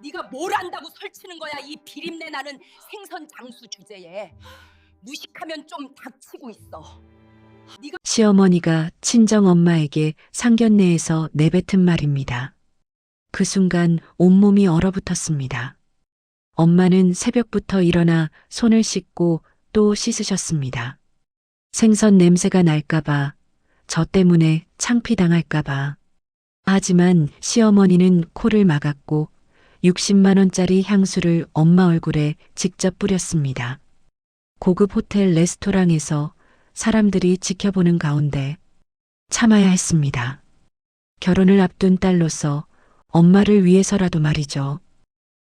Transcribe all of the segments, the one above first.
네가 뭘 안다고 설치는 거야, 이 비린내 나는 생선 장수 주제에. 무식하면 좀 닥치고 있어. 네가 시어머니가 친정엄마에게 상견례에서 내뱉은 말입니다. 그 순간 온몸이 얼어붙었습니다. 엄마는 새벽부터 일어나 손을 씻고 또 씻으셨습니다. 생선 냄새가 날까봐, 저 때문에 창피당할까봐. 하지만 시어머니는 코를 막았고 60만 원짜리 향수를 엄마 얼굴에 직접 뿌렸습니다. 고급 호텔 레스토랑에서 사람들이 지켜보는 가운데 참아야 했습니다. 결혼을 앞둔 딸로서 엄마를 위해서라도 말이죠.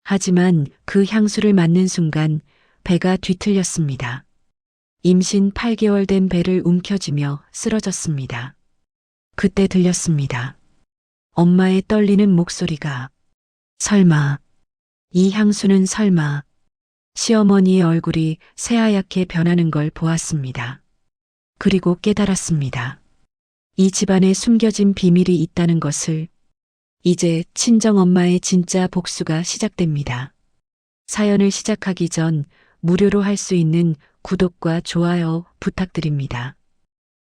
하지만 그 향수를 맡는 순간 배가 뒤틀렸습니다. 임신 8개월 된 배를 움켜쥐며 쓰러졌습니다. 그때 들렸습니다. 엄마의 떨리는 목소리가 설마, 이 향수는 설마. 시어머니의 얼굴이 새하얗게 변하는 걸 보았습니다. 그리고 깨달았습니다. 이 집안에 숨겨진 비밀이 있다는 것을. 이제 친정엄마의 진짜 복수가 시작됩니다. 사연을 시작하기 전 무료로 할 수 있는 구독과 좋아요 부탁드립니다.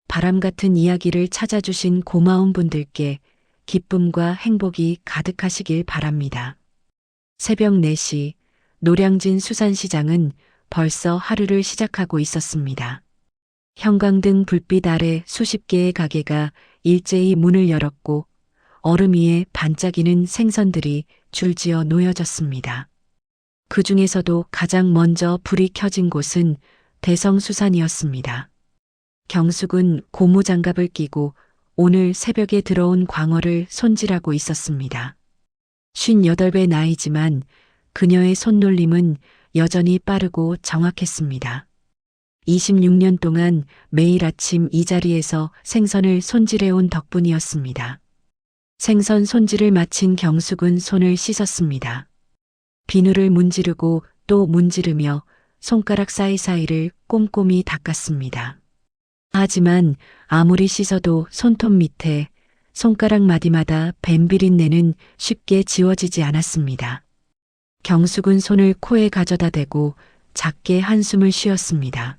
바람 같은 이야기를 찾아주신 고마운 분들께 기쁨과 행복이 가득하시길 바랍니다. 새벽 4시 노량진 수산시장은 벌써 하루를 시작하고 있었습니다. 형광등 불빛 아래 수십 개의 가게가 일제히 문을 열었고 얼음 위에 반짝이는 생선들이 줄지어 놓여졌습니다. 그 중에서도 가장 먼저 불이 켜진 곳은 대성수산이었습니다. 경숙은 고무장갑을 끼고 오늘 새벽에 들어온 광어를 손질하고 있었습니다. 58배 나이지만 그녀의 손놀림은 여전히 빠르고 정확했습니다. 26년 동안 매일 아침 이 자리에서 생선을 손질해온 덕분이었습니다. 생선 손질을 마친 경숙은 손을 씻었습니다. 비누를 문지르고 또 문지르며 손가락 사이사이를 꼼꼼히 닦았습니다. 하지만 아무리 씻어도 손톱 밑에 손가락 마디마다 뱀 비린내는 쉽게 지워지지 않았습니다. 경숙은 손을 코에 가져다 대고 작게 한숨을 쉬었습니다.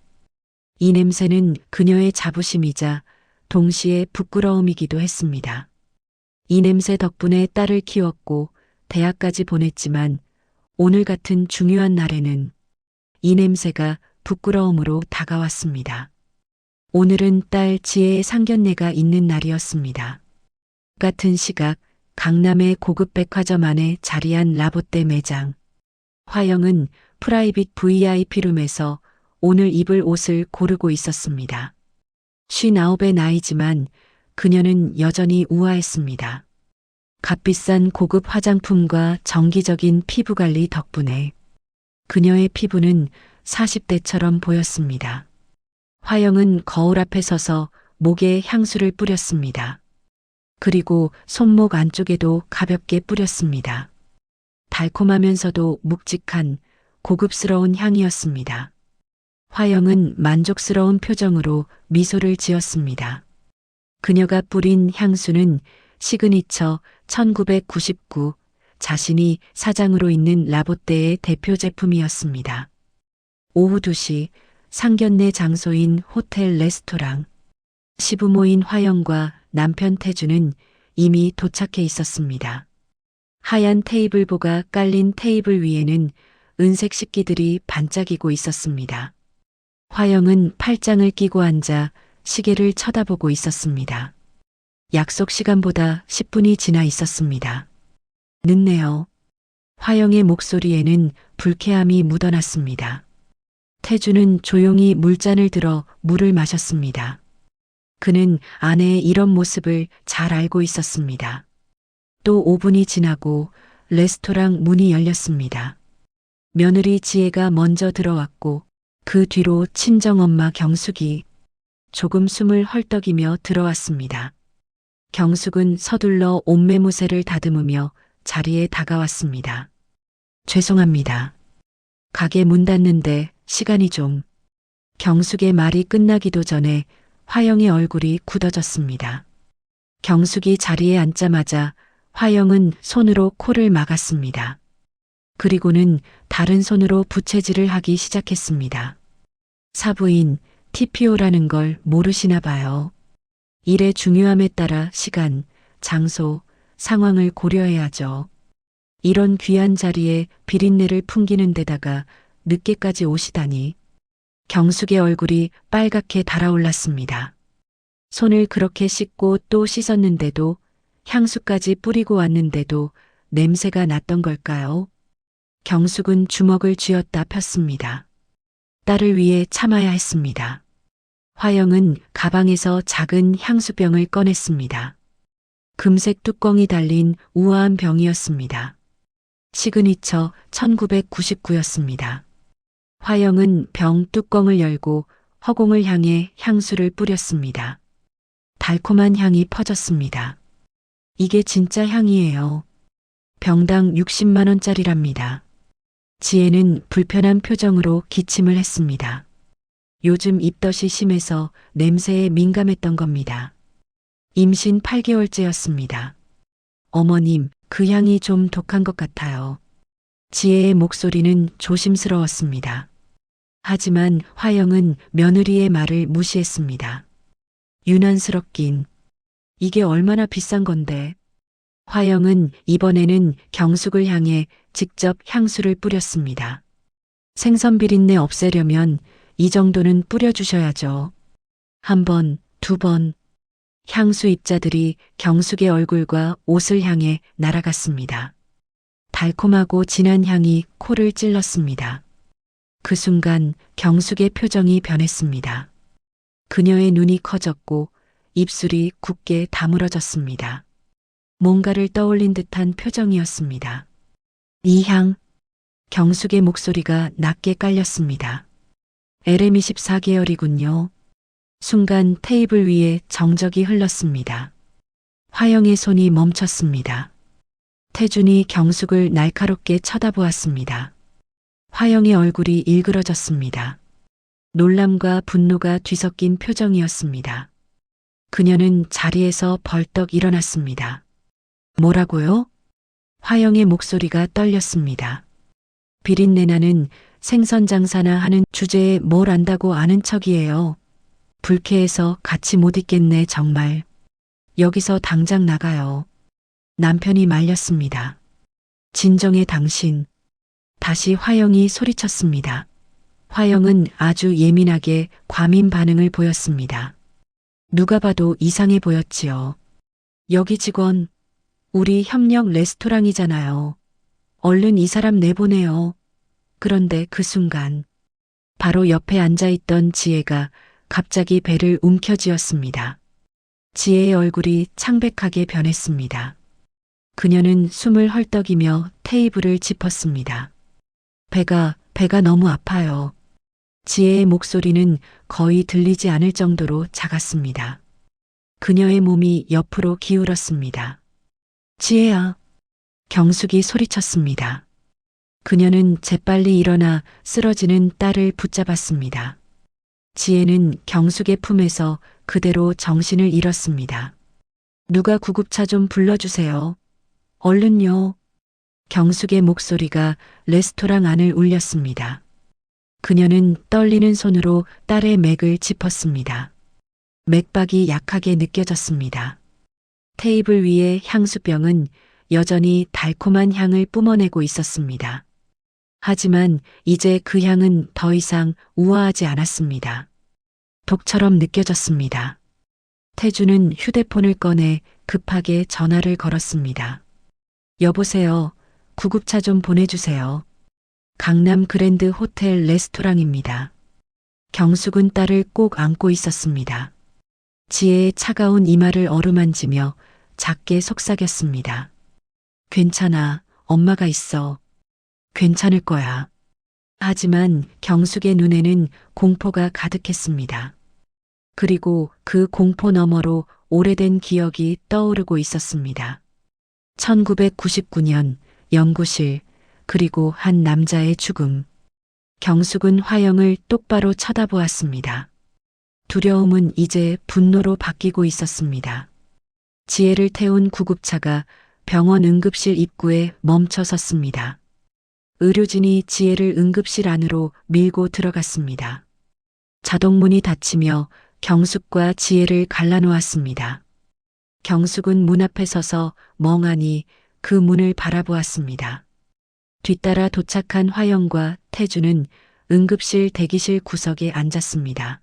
이 냄새는 그녀의 자부심이자 동시에 부끄러움이기도 했습니다. 이 냄새 덕분에 딸을 키웠고 대학까지 보냈지만 오늘 같은 중요한 날에는 이 냄새가 부끄러움으로 다가왔습니다. 오늘은 딸 지혜의 상견례가 있는 날이었습니다. 같은 시각 강남의 고급 백화점 안에 자리한 라보떼 매장. 화영은 프라이빗 VIP룸에서 오늘 입을 옷을 고르고 있었습니다. 59의 나이지만 그녀는 여전히 우아했습니다. 값비싼 고급 화장품과 정기적인 피부관리 덕분에 그녀의 피부는 40대처럼 보였습니다. 화영은 거울 앞에 서서 목에 향수를 뿌렸습니다. 그리고 손목 안쪽에도 가볍게 뿌렸습니다. 달콤하면서도 묵직한 고급스러운 향이었습니다. 화영은 만족스러운 표정으로 미소를 지었습니다. 그녀가 뿌린 향수는 시그니처 1999, 자신이 사장으로 있는 라보떼의 대표 제품이었습니다. 오후 2시 상견례 장소인 호텔 레스토랑. 시부모인 화영과 남편 태주는 이미 도착해 있었습니다. 하얀 테이블보가 깔린 테이블 위에는 은색 식기들이 반짝이고 있었습니다. 화영은 팔짱을 끼고 앉아 시계를 쳐다보고 있었습니다. 약속 시간보다 10분이 지나 있었습니다. 늦네요. 화영의 목소리에는 불쾌함이 묻어났습니다. 태주는 조용히 물잔을 들어 물을 마셨습니다. 그는 아내의 이런 모습을 잘 알고 있었습니다. 또 5분이 지나고 레스토랑 문이 열렸습니다. 며느리 지혜가 먼저 들어왔고 그 뒤로 친정엄마 경숙이 조금 숨을 헐떡이며 들어왔습니다. 경숙은 서둘러 옷매무새를 다듬으며 자리에 다가왔습니다. 죄송합니다. 가게 문 닫는데 시간이 좀. 경숙의 말이 끝나기도 전에 화영의 얼굴이 굳어졌습니다. 경숙이 자리에 앉자마자 화영은 손으로 코를 막았습니다. 그리고는 다른 손으로 부채질을 하기 시작했습니다. 사부인 TPO라는 걸 모르시나 봐요. 일의 중요함에 따라 시간, 장소, 상황을 고려해야죠. 이런 귀한 자리에 비린내를 풍기는 데다가 늦게까지 오시다니. 경숙의 얼굴이 빨갛게 달아올랐습니다. 손을 그렇게 씻고 또 씻었는데도 향수까지 뿌리고 왔는데도 냄새가 났던 걸까요? 경숙은 주먹을 쥐었다 폈습니다. 딸을 위해 참아야 했습니다. 화영은 가방에서 작은 향수병을 꺼냈습니다. 금색 뚜껑이 달린 우아한 병이었습니다. 시그니처 1999였습니다. 화영은 병 뚜껑을 열고 허공을 향해 향수를 뿌렸습니다. 달콤한 향이 퍼졌습니다. 이게 진짜 향이에요. 병당 60만 원짜리랍니다. 지혜는 불편한 표정으로 기침을 했습니다. 요즘 입덧이 심해서 냄새에 민감했던 겁니다. 임신 8개월째였습니다. 어머님, 그 향이 좀 독한 것 같아요. 지혜의 목소리는 조심스러웠습니다. 하지만 화영은 며느리의 말을 무시했습니다. 유난스럽긴. 이게 얼마나 비싼 건데. 화영은 이번에는 경숙을 향해 직접 향수를 뿌렸습니다. 생선 비린내 없애려면 이 정도는 뿌려주셔야죠. 한 번, 두 번. 향수 입자들이 경숙의 얼굴과 옷을 향해 날아갔습니다. 달콤하고 진한 향이 코를 찔렀습니다. 그 순간 경숙의 표정이 변했습니다. 그녀의 눈이 커졌고 입술이 굳게 다물어졌습니다. 뭔가를 떠올린 듯한 표정이었습니다. 이 향, 경숙의 목소리가 낮게 깔렸습니다. LM 24계열이군요. 순간 테이블 위에 정적이 흘렀습니다. 화영의 손이 멈췄습니다. 태준이 경숙을 날카롭게 쳐다보았습니다. 화영의 얼굴이 일그러졌습니다. 놀람과 분노가 뒤섞인 표정이었습니다. 그녀는 자리에서 벌떡 일어났습니다. 뭐라고요? 화영의 목소리가 떨렸습니다. 비린내 나는 생선 장사나 하는 주제에 뭘 안다고 아는 척이에요. 불쾌해서 같이 못 있겠네 정말. 여기서 당장 나가요. 남편이 말렸습니다. 진정해 당신. 다시 화영이 소리쳤습니다. 화영은 아주 예민하게 과민 반응을 보였습니다. 누가 봐도 이상해 보였지요. 여기 직원, 우리 협력 레스토랑이잖아요. 얼른 이 사람 내보내요. 그런데 그 순간 바로 옆에 앉아있던 지혜가 갑자기 배를 움켜쥐었습니다. 지혜의 얼굴이 창백하게 변했습니다. 그녀는 숨을 헐떡이며 테이블을 짚었습니다. 배가 너무 아파요. 지혜의 목소리는 거의 들리지 않을 정도로 작았습니다. 그녀의 몸이 옆으로 기울었습니다. 지혜야. 경숙이 소리쳤습니다. 그녀는 재빨리 일어나 쓰러지는 딸을 붙잡았습니다. 지혜는 경숙의 품에서 그대로 정신을 잃었습니다. 누가 구급차 좀 불러주세요. 얼른요. 경숙의 목소리가 레스토랑 안을 울렸습니다. 그녀는 떨리는 손으로 딸의 맥을 짚었습니다. 맥박이 약하게 느껴졌습니다. 테이블 위의 향수병은 여전히 달콤한 향을 뿜어내고 있었습니다. 하지만 이제 그 향은 더 이상 우아하지 않았습니다. 독처럼 느껴졌습니다. 태주는 휴대폰을 꺼내 급하게 전화를 걸었습니다. 여보세요. 구급차 좀 보내주세요. 강남 그랜드 호텔 레스토랑입니다. 경숙은 딸을 꼭 안고 있었습니다. 지혜의 차가운 이마를 어루만지며 작게 속삭였습니다. 괜찮아. 엄마가 있어. 괜찮을 거야. 하지만 경숙의 눈에는 공포가 가득했습니다. 그리고 그 공포 너머로 오래된 기억이 떠오르고 있었습니다. 1999년 연구실, 그리고 한 남자의 죽음. 경숙은 화영을 똑바로 쳐다보았습니다. 두려움은 이제 분노로 바뀌고 있었습니다. 지혜를 태운 구급차가 병원 응급실 입구에 멈춰 섰습니다. 의료진이 지혜를 응급실 안으로 밀고 들어갔습니다. 자동문이 닫히며 경숙과 지혜를 갈라놓았습니다. 경숙은 문 앞에 서서 멍하니 그 문을 바라보았습니다. 뒤따라 도착한 화영과 태주는 응급실 대기실 구석에 앉았습니다.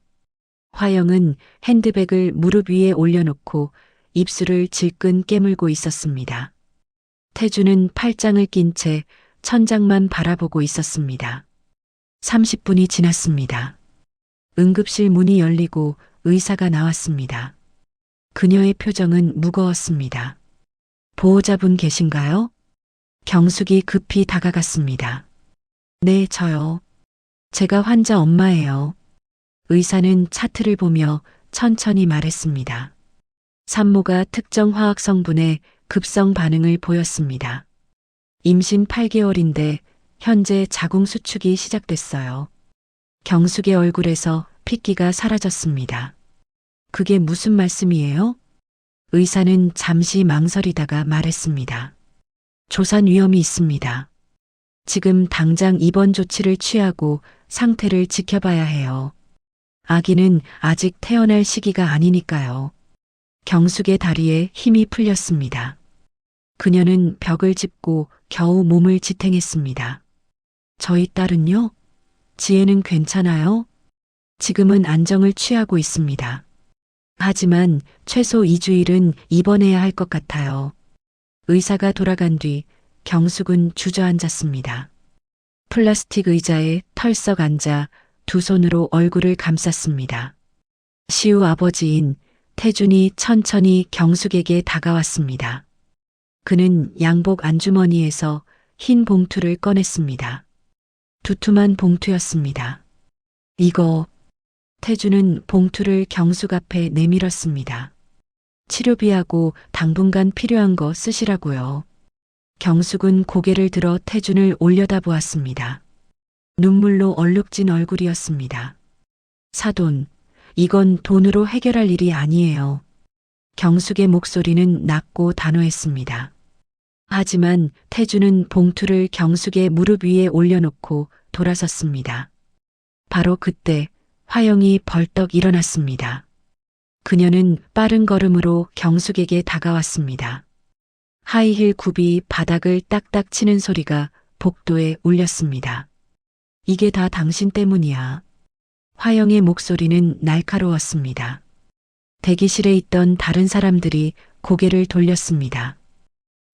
화영은 핸드백을 무릎 위에 올려놓고 입술을 질끈 깨물고 있었습니다. 태주는 팔짱을 낀 채 천장만 바라보고 있었습니다. 30분이 지났습니다. 응급실 문이 열리고 의사가 나왔습니다. 그녀의 표정은 무거웠습니다. 보호자분 계신가요? 경숙이 급히 다가갔습니다. 네, 저요. 제가 환자 엄마예요. 의사는 차트를 보며 천천히 말했습니다. 산모가 특정 화학 성분에 급성 반응을 보였습니다. 임신 8개월인데 현재 자궁 수축이 시작됐어요. 경숙의 얼굴에서 핏기가 사라졌습니다. 그게 무슨 말씀이에요? 의사는 잠시 망설이다가 말했습니다. 조산 위험이 있습니다. 지금 당장 입원 조치를 취하고 상태를 지켜봐야 해요. 아기는 아직 태어날 시기가 아니니까요. 경숙의 다리에 힘이 풀렸습니다. 그녀는 벽을 짚고 겨우 몸을 지탱했습니다. 저희 딸은요? 지혜는 괜찮아요? 지금은 안정을 취하고 있습니다. 하지만 최소 2주일은 입원해야 할 것 같아요. 의사가 돌아간 뒤 경숙은 주저앉았습니다. 플라스틱 의자에 털썩 앉아 두 손으로 얼굴을 감쌌습니다. 시우 아버지인 태준이 천천히 경숙에게 다가왔습니다. 그는 양복 안주머니에서 흰 봉투를 꺼냈습니다. 두툼한 봉투였습니다. 이거, 태준은 봉투를 경숙 앞에 내밀었습니다. 치료비하고 당분간 필요한 거 쓰시라고요. 경숙은 고개를 들어 태준을 올려다보았습니다. 눈물로 얼룩진 얼굴이었습니다. 사돈, 이건 돈으로 해결할 일이 아니에요. 경숙의 목소리는 낮고 단호했습니다. 하지만 태주는 봉투를 경숙의 무릎 위에 올려놓고 돌아섰습니다. 바로 그때 화영이 벌떡 일어났습니다. 그녀는 빠른 걸음으로 경숙에게 다가왔습니다. 하이힐 굽이 바닥을 딱딱 치는 소리가 복도에 울렸습니다. 이게 다 당신 때문이야. 화영의 목소리는 날카로웠습니다. 대기실에 있던 다른 사람들이 고개를 돌렸습니다.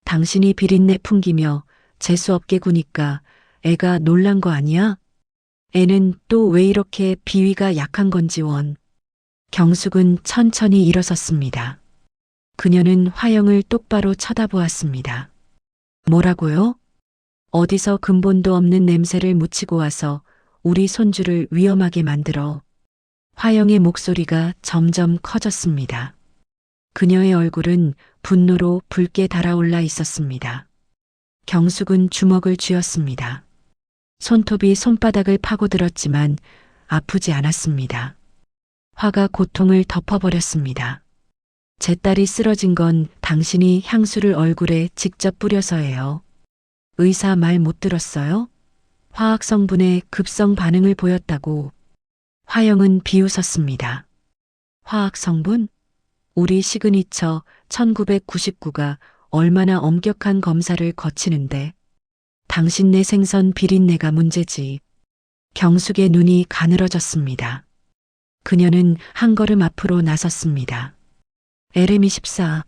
당신이 비린내 풍기며 재수없게 구니까 애가 놀란 거 아니야? 애는 또 왜 이렇게 비위가 약한 건지 원. 경숙은 천천히 일어섰습니다. 그녀는 화영을 똑바로 쳐다보았습니다. 뭐라고요? 어디서 근본도 없는 냄새를 묻히고 와서 우리 손주를 위험하게 만들어. 화영의 목소리가 점점 커졌습니다. 그녀의 얼굴은 분노로 붉게 달아올라 있었습니다. 경숙은 주먹을 쥐었습니다. 손톱이 손바닥을 파고들었지만 아프지 않았습니다. 화가 고통을 덮어버렸습니다. 제 딸이 쓰러진 건 당신이 향수를 얼굴에 직접 뿌려서예요. 의사 말 못 들었어요? 화학 성분에 급성 반응을 보였다고. 화영은 비웃었습니다. 화학 성분? 우리 시그니처 1999가 얼마나 엄격한 검사를 거치는데. 당신네 생선 비린내가 문제지. 경숙의 눈이 가늘어졌습니다. 그녀는 한 걸음 앞으로 나섰습니다. LM24.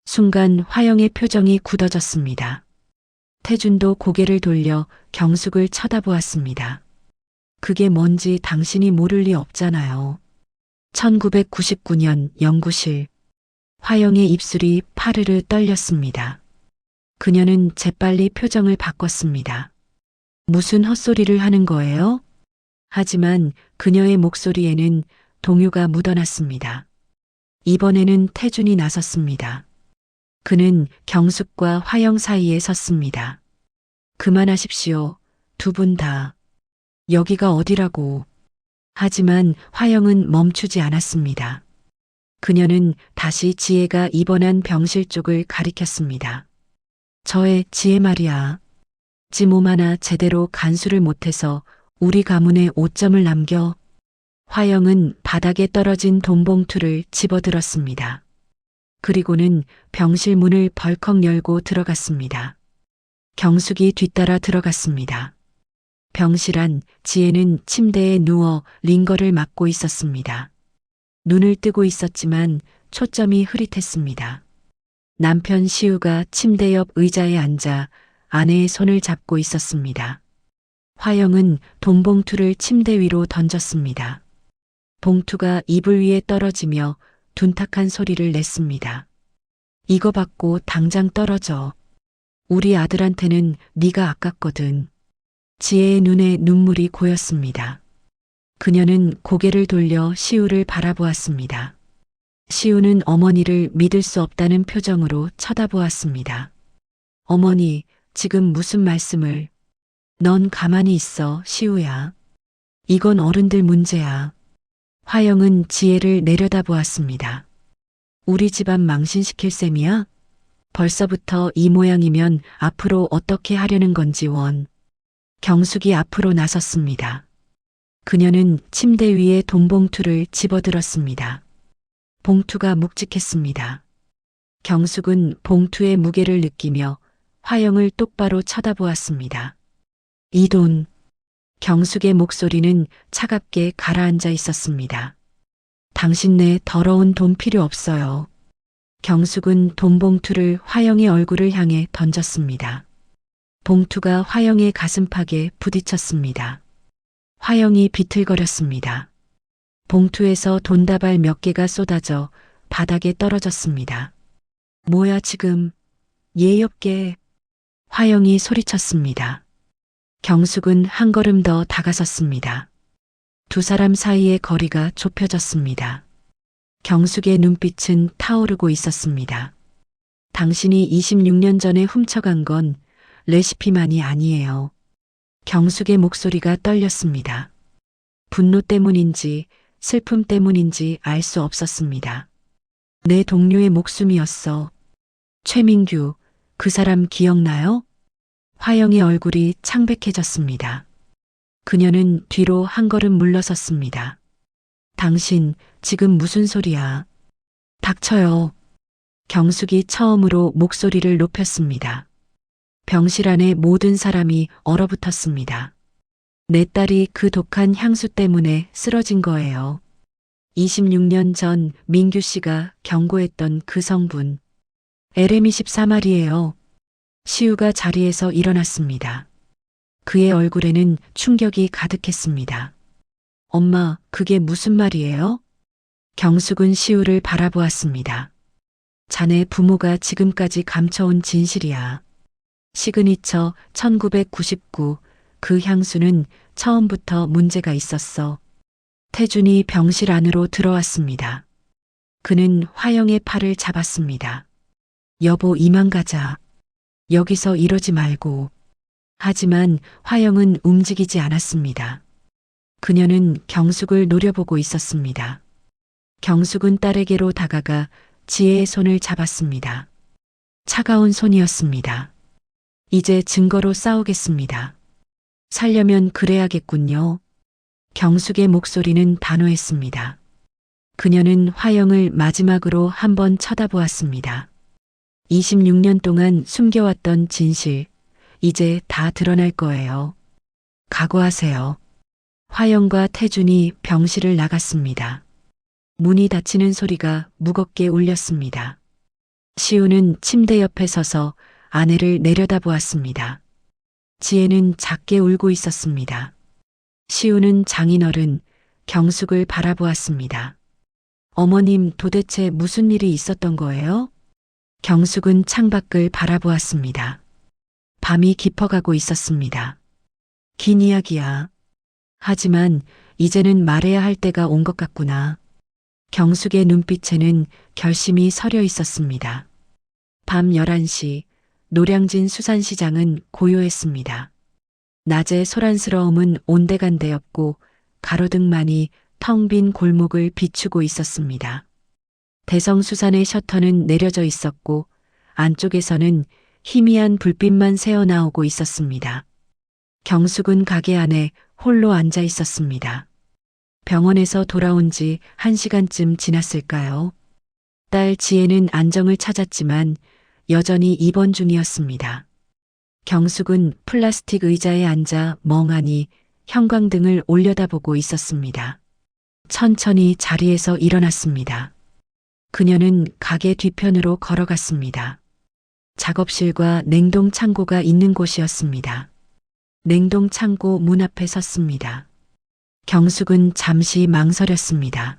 순간 화영의 표정이 굳어졌습니다. 태준도 고개를 돌려 경숙을 쳐다보았습니다. 그게 뭔지 당신이 모를 리 없잖아요. 1999년 연구실. 화영의 입술이 파르르 떨렸습니다. 그녀는 재빨리 표정을 바꿨습니다. 무슨 헛소리를 하는 거예요? 하지만 그녀의 목소리에는 동요가 묻어났습니다. 이번에는 태준이 나섰습니다. 그는 경숙과 화영 사이에 섰습니다. 그만하십시오. 두 분 다. 여기가 어디라고. 하지만 화영은 멈추지 않았습니다. 그녀는 다시 지혜가 입원한 병실 쪽을 가리켰습니다. 저의 지혜 말이야. 지 몸 하나 제대로 간수를 못해서 우리 가문에 오점을 남겨. 화영은 바닥에 떨어진 돈봉투를 집어들었습니다. 그리고는 병실 문을 벌컥 열고 들어갔습니다. 경숙이 뒤따라 들어갔습니다. 병실 안 지혜는 침대에 누워 링거를 맞고 있었습니다. 눈을 뜨고 있었지만 초점이 흐릿했습니다. 남편 시우가 침대 옆 의자에 앉아 아내의 손을 잡고 있었습니다. 화영은 돈봉투를 침대 위로 던졌습니다. 봉투가 이불 위에 떨어지며 둔탁한 소리를 냈습니다. 이거 받고 당장 떨어져. 우리 아들한테는 네가 아깝거든. 지혜의 눈에 눈물이 고였습니다. 그녀는 고개를 돌려 시우를 바라보았습니다. 시우는 어머니를 믿을 수 없다는 표정으로 쳐다보았습니다. 어머니, 지금 무슨 말씀을? 넌 가만히 있어, 시우야. 이건 어른들 문제야. 화영은 지혜를 내려다보았습니다. 우리 집안 망신시킬 셈이야? 벌써부터 이 모양이면 앞으로 어떻게 하려는 건지 원. 경숙이 앞으로 나섰습니다. 그녀는 침대 위에 돈봉투를 집어들었습니다. 봉투가 묵직했습니다. 경숙은 봉투의 무게를 느끼며 화영을 똑바로 쳐다보았습니다. 이 돈. 경숙의 목소리는 차갑게 가라앉아 있었습니다. 당신네 더러운 돈 필요 없어요. 경숙은 돈봉투를 화영의 얼굴을 향해 던졌습니다. 봉투가 화영의 가슴팍에 부딪혔습니다. 화영이 비틀거렸습니다. 봉투에서 돈다발 몇 개가 쏟아져 바닥에 떨어졌습니다. 뭐야 지금? 예의 없게. 화영이 소리쳤습니다. 경숙은 한 걸음 더 다가섰습니다. 두 사람 사이의 거리가 좁혀졌습니다. 경숙의 눈빛은 타오르고 있었습니다. 당신이 26년 전에 훔쳐간 건 레시피만이 아니에요. 경숙의 목소리가 떨렸습니다. 분노 때문인지 슬픔 때문인지 알 수 없었습니다. 내 동료의 목숨이었어. 최민규, 그 사람 기억나요? 화영의 얼굴이 창백해졌습니다. 그녀는 뒤로 한 걸음 물러섰습니다. 당신, 지금 무슨 소리야? 닥쳐요. 경숙이 처음으로 목소리를 높였습니다. 병실 안에 모든 사람이 얼어붙었습니다. 내 딸이 그 독한 향수 때문에 쓰러진 거예요. 26년 전 민규 씨가 경고했던 그 성분. LM24 말이에요. 시우가 자리에서 일어났습니다. 그의 얼굴에는 충격이 가득했습니다. 엄마, 그게 무슨 말이에요? 경숙은 시우를 바라보았습니다. 자네 부모가 지금까지 감춰온 진실이야. 시그니처 1999, 그 향수는 처음부터 문제가 있었어. 태준이 병실 안으로 들어왔습니다. 그는 화영의 팔을 잡았습니다. 여보, 이만 가자. 여기서 이러지 말고. 하지만 화영은 움직이지 않았습니다. 그녀는 경숙을 노려보고 있었습니다. 경숙은 딸에게로 다가가 지혜의 손을 잡았습니다. 차가운 손이었습니다. 이제 증거로 싸우겠습니다. 살려면 그래야겠군요. 경숙의 목소리는 단호했습니다. 그녀는 화영을 마지막으로 한번 쳐다보았습니다. 26년 동안 숨겨왔던 진실, 이제 다 드러날 거예요. 각오하세요. 화영과 태준이 병실을 나갔습니다. 문이 닫히는 소리가 무겁게 울렸습니다. 시우는 침대 옆에 서서 아내를 내려다보았습니다. 지혜는 작게 울고 있었습니다. 시우는 장인어른 경숙을 바라보았습니다. 어머님, 도대체 무슨 일이 있었던 거예요? 경숙은 창밖을 바라보았습니다. 밤이 깊어가고 있었습니다. 긴 이야기야. 하지만 이제는 말해야 할 때가 온 것 같구나. 경숙의 눈빛에는 결심이 서려 있었습니다. 밤 11시, 노량진 수산시장은 고요했습니다. 낮의 소란스러움은 온데간데였고 가로등만이 텅 빈 골목을 비추고 있었습니다. 대성수산의 셔터는 내려져 있었고 안쪽에서는 희미한 불빛만 새어나오고 있었습니다. 경숙은 가게 안에 홀로 앉아 있었습니다. 병원에서 돌아온 지 1시간쯤 지났을까요? 딸 지혜는 안정을 찾았지만 여전히 입원 중이었습니다. 경숙은 플라스틱 의자에 앉아 멍하니 형광등을 올려다보고 있었습니다. 천천히 자리에서 일어났습니다. 그녀는 가게 뒤편으로 걸어갔습니다. 작업실과 냉동 창고가 있는 곳이었습니다. 냉동 창고 문 앞에 섰습니다. 경숙은 잠시 망설였습니다.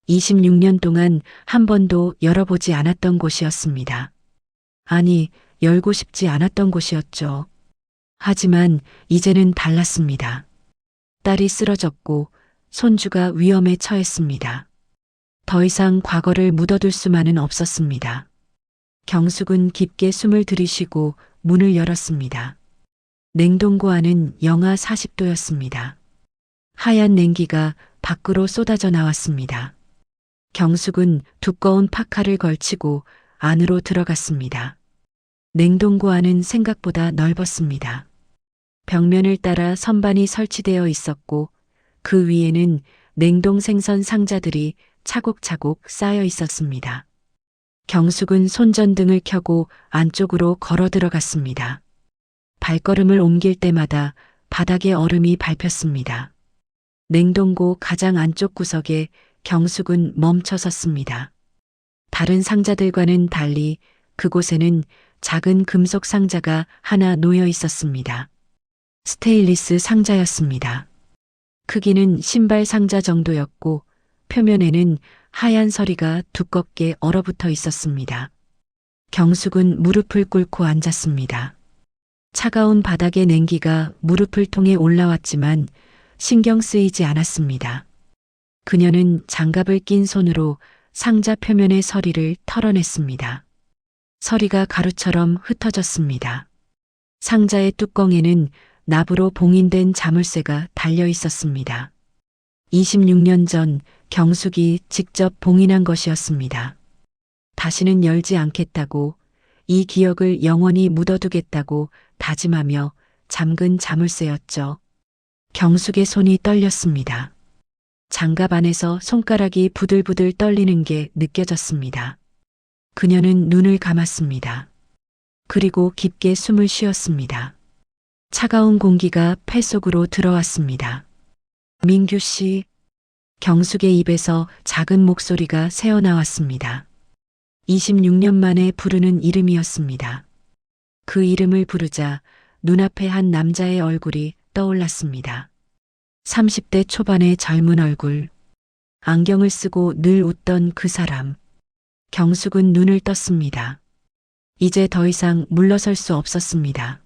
26년 동안 한 번도 열어보지 않았던 곳이었습니다. 아니, 열고 싶지 않았던 곳이었죠. 하지만 이제는 달랐습니다. 딸이 쓰러졌고 손주가 위험에 처했습니다. 더 이상 과거를 묻어둘 수만은 없었습니다. 경숙은 깊게 숨을 들이쉬고 문을 열었습니다. 냉동고 안은 영하 40도였습니다. 하얀 냉기가 밖으로 쏟아져 나왔습니다. 경숙은 두꺼운 파카를 걸치고 안으로 들어갔습니다. 냉동고 안은 생각보다 넓었습니다. 벽면을 따라 선반이 설치되어 있었고 그 위에는 냉동 생선 상자들이 차곡차곡 쌓여 있었습니다. 경숙은 손전등을 켜고 안쪽으로 걸어 들어갔습니다. 발걸음을 옮길 때마다 바닥에 얼음이 밟혔습니다. 냉동고 가장 안쪽 구석에 경숙은 멈춰 섰습니다. 다른 상자들과는 달리 그곳에는 작은 금속 상자가 하나 놓여 있었습니다. 스테인리스 상자였습니다. 크기는 신발 상자 정도였고 표면에는 하얀 서리가 두껍게 얼어붙어 있었습니다. 경숙은 무릎을 꿇고 앉았습니다. 차가운 바닥의 냉기가 무릎을 통해 올라왔지만 신경 쓰이지 않았습니다. 그녀는 장갑을 낀 손으로 상자 표면의 서리를 털어냈습니다. 서리가 가루처럼 흩어졌습니다. 상자의 뚜껑에는 납으로 봉인된 자물쇠가 달려 있었습니다. 26년 전 경숙이 직접 봉인한 것이었습니다. 다시는 열지 않겠다고, 이 기억을 영원히 묻어두겠다고 다짐하며 잠근 자물쇠였죠. 경숙의 손이 떨렸습니다. 장갑 안에서 손가락이 부들부들 떨리는 게 느껴졌습니다. 그녀는 눈을 감았습니다. 그리고 깊게 숨을 쉬었습니다. 차가운 공기가 폐 속으로 들어왔습니다. 민규 씨, 경숙의 입에서 작은 목소리가 새어나왔습니다. 26년 만에 부르는 이름이었습니다. 그 이름을 부르자 눈앞에 한 남자의 얼굴이 떠올랐습니다. 30대 초반의 젊은 얼굴, 안경을 쓰고 늘 웃던 그 사람. 경숙은 눈을 떴습니다. 이제 더 이상 물러설 수 없었습니다.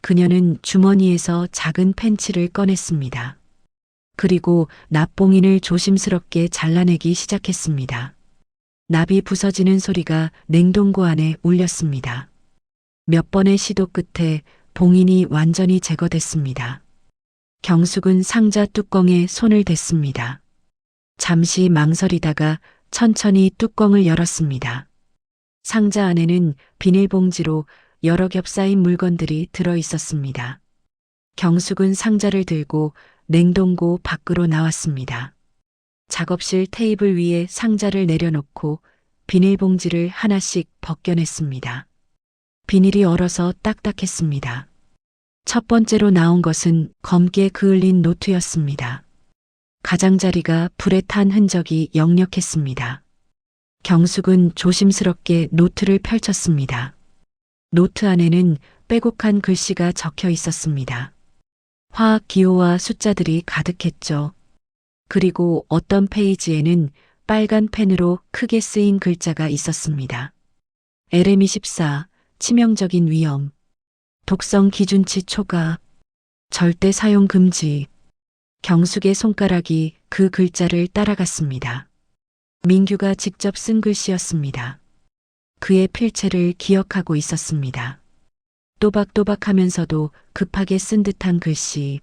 그녀는 주머니에서 작은 펜치를 꺼냈습니다. 그리고 납봉인을 조심스럽게 잘라내기 시작했습니다. 납이 부서지는 소리가 냉동고 안에 울렸습니다. 몇 번의 시도 끝에 봉인이 완전히 제거됐습니다. 경숙은 상자 뚜껑에 손을 댔습니다. 잠시 망설이다가 천천히 뚜껑을 열었습니다. 상자 안에는 비닐봉지로 여러 겹 쌓인 물건들이 들어 있었습니다. 경숙은 상자를 들고 냉동고 밖으로 나왔습니다. 작업실 테이블 위에 상자를 내려놓고 비닐봉지를 하나씩 벗겨냈습니다. 비닐이 얼어서 딱딱했습니다. 첫 번째로 나온 것은 검게 그을린 노트였습니다. 가장자리가 불에 탄 흔적이 역력했습니다. 경숙은 조심스럽게 노트를 펼쳤습니다. 노트 안에는 빼곡한 글씨가 적혀 있었습니다. 화학 기호와 숫자들이 가득했죠. 그리고 어떤 페이지에는 빨간 펜으로 크게 쓰인 글자가 있었습니다. LM24, 치명적인 위험, 독성 기준치 초과, 절대 사용 금지. 경숙의 손가락이 그 글자를 따라갔습니다. 민규가 직접 쓴 글씨였습니다. 그의 필체를 기억하고 있었습니다. 또박또박하면서도 급하게 쓴 듯한 글씨.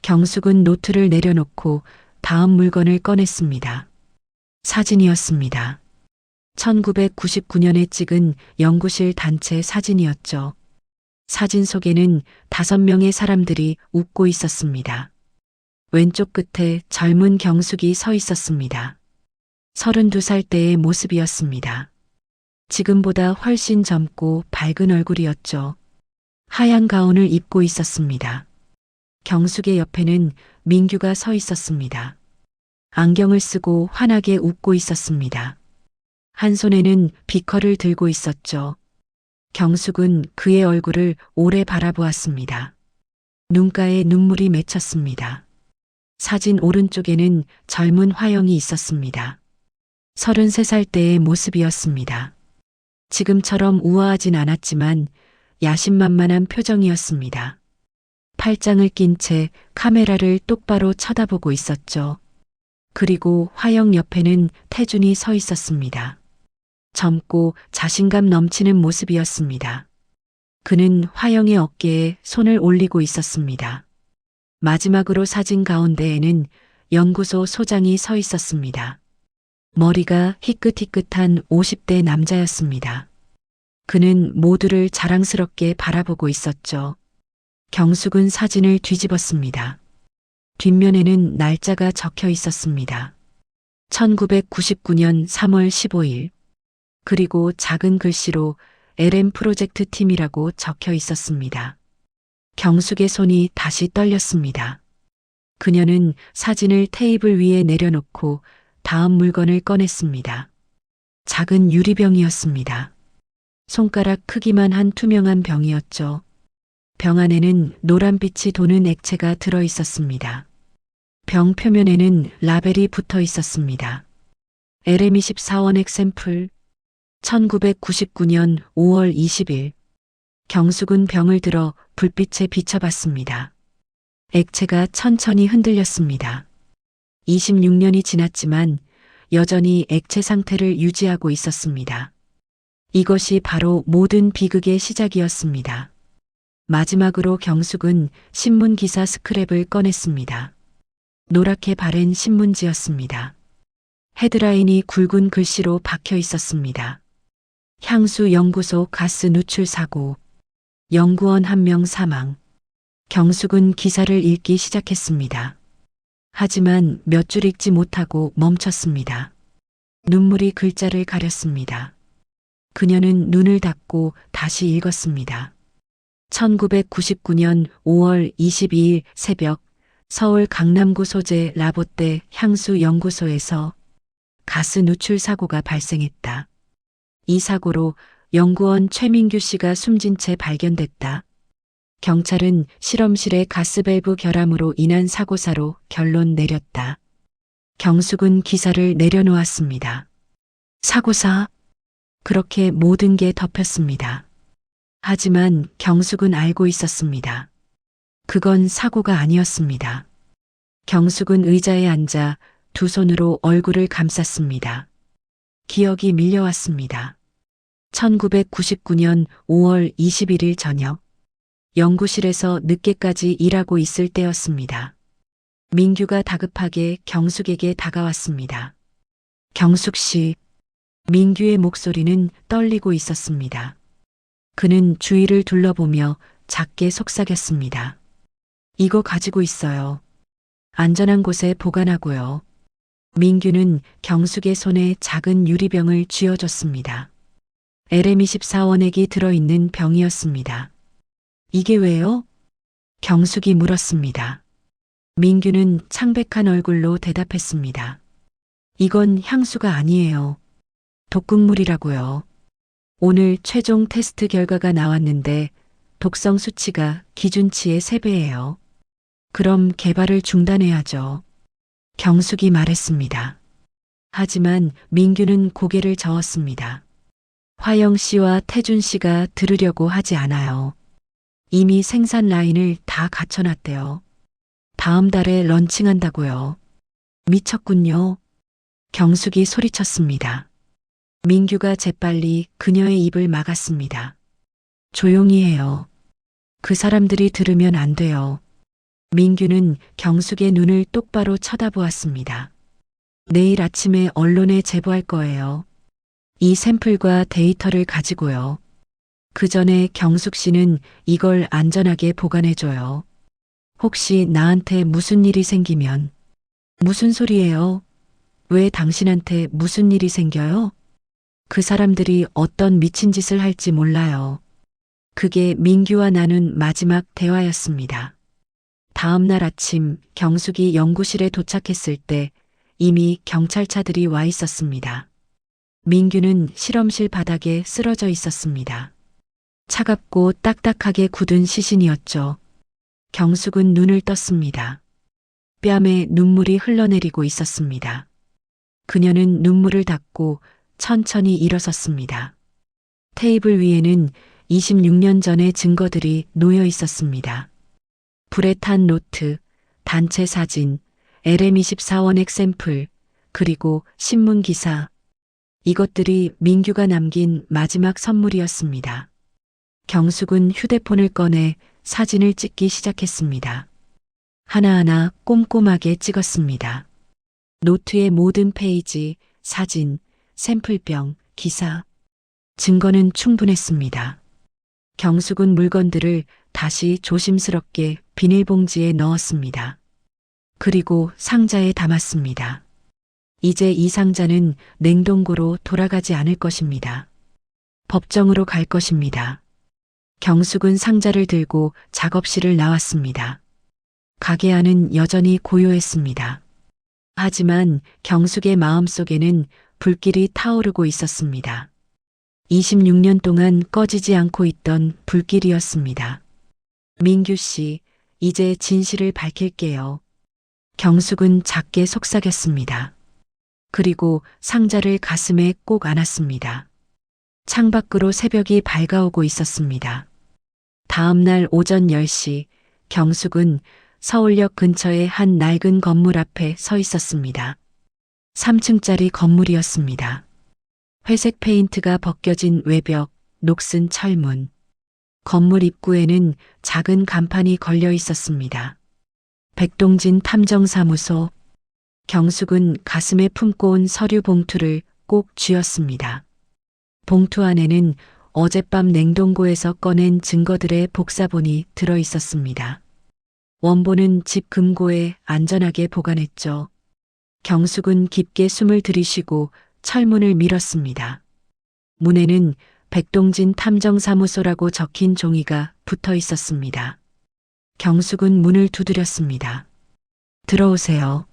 경숙은 노트를 내려놓고 다음 물건을 꺼냈습니다. 사진이었습니다. 1999년에 찍은 연구실 단체 사진이었죠. 사진 속에는 5명의 사람들이 웃고 있었습니다. 왼쪽 끝에 젊은 경숙이 서 있었습니다. 32살 때의 모습이었습니다. 지금보다 훨씬 젊고 밝은 얼굴이었죠. 하얀 가운을 입고 있었습니다. 경숙의 옆에는 민규가 서 있었습니다. 안경을 쓰고 환하게 웃고 있었습니다. 한 손에는 비커를 들고 있었죠. 경숙은 그의 얼굴을 오래 바라보았습니다. 눈가에 눈물이 맺혔습니다. 사진 오른쪽에는 젊은 화영이 있었습니다. 33살 때의 모습이었습니다. 지금처럼 우아하진 않았지만 야심만만한 표정이었습니다. 팔짱을 낀 채 카메라를 똑바로 쳐다보고 있었죠. 그리고 화영 옆에는 태준이 서 있었습니다. 젊고 자신감 넘치는 모습이었습니다. 그는 화영의 어깨에 손을 올리고 있었습니다. 마지막으로 사진 가운데에는 연구소 소장이 서 있었습니다. 머리가 희끗희끗한 50대 남자였습니다. 그는 모두를 자랑스럽게 바라보고 있었죠. 경숙은 사진을 뒤집었습니다. 뒷면에는 날짜가 적혀 있었습니다. 1999년 3월 15일. 그리고 작은 글씨로 LM 프로젝트 팀이라고 적혀 있었습니다. 경숙의 손이 다시 떨렸습니다. 그녀는 사진을 테이블 위에 내려놓고 다음 물건을 꺼냈습니다. 작은 유리병이었습니다. 손가락 크기만 한 투명한 병이었죠. 병 안에는 노란빛이 도는 액체가 들어 있었습니다. 병 표면에는 라벨이 붙어 있었습니다. LM24원액 샘플 1999년 5월 20일. 경숙은 병을 들어 불빛에 비춰봤습니다. 액체가 천천히 흔들렸습니다. 26년이 지났지만 여전히 액체 상태를 유지하고 있었습니다. 이것이 바로 모든 비극의 시작이었습니다. 마지막으로 경숙은 신문 기사 스크랩을 꺼냈습니다. 노랗게 바랜 신문지였습니다. 헤드라인이 굵은 글씨로 박혀 있었습니다. 향수 연구소 가스 누출 사고. 연구원 1명 사망. 경숙은 기사를 읽기 시작했습니다. 하지만 몇 줄 읽지 못하고 멈췄습니다. 눈물이 글자를 가렸습니다. 그녀는 눈을 닫고 다시 읽었습니다. 1999년 5월 22일 새벽 서울 강남구 소재 라보떼 향수 연구소에서 가스 누출 사고가 발생했다. 이 사고로 연구원 최민규 씨가 숨진 채 발견됐다. 경찰은 실험실의 가스밸브 결함으로 인한 사고사로 결론 내렸다. 경숙은 기사를 내려놓았습니다. 사고사? 그렇게 모든 게 덮였습니다. 하지만 경숙은 알고 있었습니다. 그건 사고가 아니었습니다. 경숙은 의자에 앉아 두 손으로 얼굴을 감쌌습니다. 기억이 밀려왔습니다. 1999년 5월 21일 저녁. 연구실에서 늦게까지 일하고 있을 때였습니다. 민규가 다급하게 경숙에게 다가왔습니다. 경숙 씨. 민규의 목소리는 떨리고 있었습니다. 그는 주위를 둘러보며 작게 속삭였습니다. 이거 가지고 있어요. 안전한 곳에 보관하고요. 민규는 경숙의 손에 작은 유리병을 쥐어줬습니다. LM24원액이 들어있는 병이었습니다. 이게 왜요? 경숙이 물었습니다. 민규는 창백한 얼굴로 대답했습니다. 이건 향수가 아니에요. 독극물이라고요. 오늘 최종 테스트 결과가 나왔는데 독성 수치가 기준치의 3배예요. 그럼 개발을 중단해야죠. 경숙이 말했습니다. 하지만 민규는 고개를 저었습니다. 화영 씨와 태준 씨가 들으려고 하지 않아요. 이미 생산 라인을 다 갖춰놨대요. 다음 달에 런칭한다고요. 미쳤군요. 경숙이 소리쳤습니다. 민규가 재빨리 그녀의 입을 막았습니다. 조용히 해요. 그 사람들이 들으면 안 돼요. 민규는 경숙의 눈을 똑바로 쳐다보았습니다. 내일 아침에 언론에 제보할 거예요. 이 샘플과 데이터를 가지고요. 그 전에 경숙 씨는 이걸 안전하게 보관해줘요. 혹시 나한테 무슨 일이 생기면. 무슨 소리예요? 왜 당신한테 무슨 일이 생겨요? 그 사람들이 어떤 미친 짓을 할지 몰라요. 그게 민규와 나눈 마지막 대화였습니다. 다음 날 아침 경숙이 연구실에 도착했을 때 이미 경찰차들이 와 있었습니다. 민규는 실험실 바닥에 쓰러져 있었습니다. 차갑고 딱딱하게 굳은 시신이었죠. 경숙은 눈을 떴습니다. 뺨에 눈물이 흘러내리고 있었습니다. 그녀는 눈물을 닦고 천천히 일어섰습니다. 테이블 위에는 26년 전의 증거들이 놓여 있었습니다. 불에 탄 노트, 단체 사진, LM24원액 샘플, 그리고 신문 기사. 이것들이 민규가 남긴 마지막 선물이었습니다. 경숙은 휴대폰을 꺼내 사진을 찍기 시작했습니다. 하나하나 꼼꼼하게 찍었습니다. 노트의 모든 페이지, 사진, 샘플병, 기사. 증거는 충분했습니다. 경숙은 물건들을 다시 조심스럽게 비닐봉지에 넣었습니다. 그리고 상자에 담았습니다. 이제 이 상자는 냉동고로 돌아가지 않을 것입니다. 법정으로 갈 것입니다. 경숙은 상자를 들고 작업실을 나왔습니다. 가게 안은 여전히 고요했습니다. 하지만 경숙의 마음속에는 불길이 타오르고 있었습니다. 26년 동안 꺼지지 않고 있던 불길이었습니다. 민규 씨, 이제 진실을 밝힐게요. 경숙은 작게 속삭였습니다. 그리고 상자를 가슴에 꼭 안았습니다. 창밖으로 새벽이 밝아오고 있었습니다. 다음 날 오전 10시 경숙은 서울역 근처의 한 낡은 건물 앞에 서 있었습니다. 3층짜리 건물이었습니다. 회색 페인트가 벗겨진 외벽, 녹슨 철문. 건물 입구에는 작은 간판이 걸려 있었습니다. 백동진 탐정사무소. 경숙은 가슴에 품고 온 서류 봉투를 꼭 쥐었습니다. 봉투 안에는 어젯밤 냉동고에서 꺼낸 증거들의 복사본이 들어 있었습니다. 원본은 집 금고에 안전하게 보관했죠. 경숙은 깊게 숨을 들이쉬고 철문을 밀었습니다. 문에는 백동진 탐정사무소라고 적힌 종이가 붙어 있었습니다. 경숙은 문을 두드렸습니다. 들어오세요.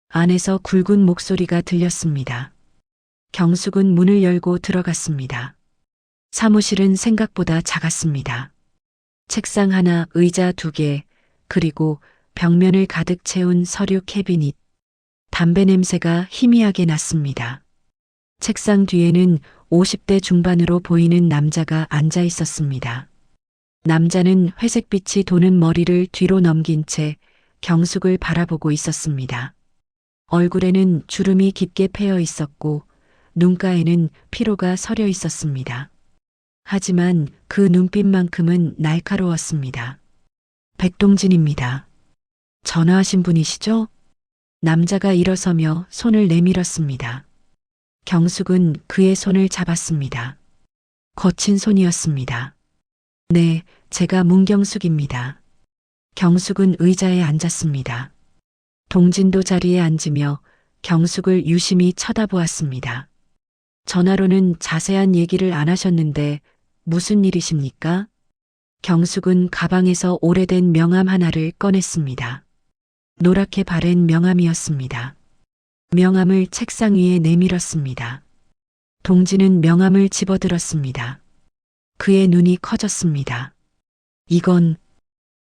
안에서 굵은 목소리가 들렸습니다. 경숙은 문을 열고 들어갔습니다. 사무실은 생각보다 작았습니다. 책상 하나, 의자 2개, 그리고 벽면을 가득 채운 서류 캐비닛. 담배 냄새가 희미하게 났습니다. 책상 뒤에는 50대 중반으로 보이는 남자가 앉아 있었습니다. 남자는 회색빛이 도는 머리를 뒤로 넘긴 채 경숙을 바라보고 있었습니다. 얼굴에는 주름이 깊게 패여 있었고 눈가에는 피로가 서려 있었습니다. 하지만 그 눈빛만큼은 날카로웠습니다. 백동진입니다. 전화하신 분이시죠? 남자가 일어서며 손을 내밀었습니다. 경숙은 그의 손을 잡았습니다. 거친 손이었습니다. 네, 제가 문경숙입니다. 경숙은 의자에 앉았습니다. 동진도 자리에 앉으며 경숙을 유심히 쳐다보았습니다. 전화로는 자세한 얘기를 안 하셨는데 무슨 일이십니까? 경숙은 가방에서 오래된 명함 하나를 꺼냈습니다. 노랗게 바랜 명함이었습니다. 명함을 책상 위에 내밀었습니다. 동진은 명함을 집어들었습니다. 그의 눈이 커졌습니다. 이건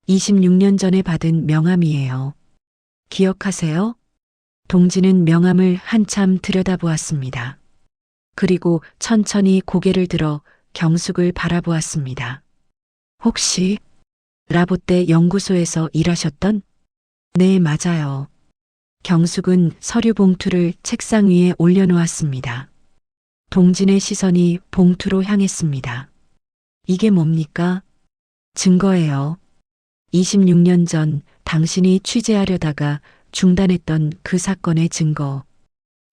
26년 전에 받은 명함이에요. 기억하세요? 동진은 명함을 한참 들여다보았습니다. 그리고 천천히 고개를 들어 경숙을 바라보았습니다. 혹시 라보떼 연구소에서 일하셨던? 네, 맞아요. 경숙은 서류 봉투를 책상 위에 올려놓았습니다. 동진의 시선이 봉투로 향했습니다. 이게 뭡니까? 증거예요. 26년 전 당신이 취재하려다가 중단했던 그 사건의 증거.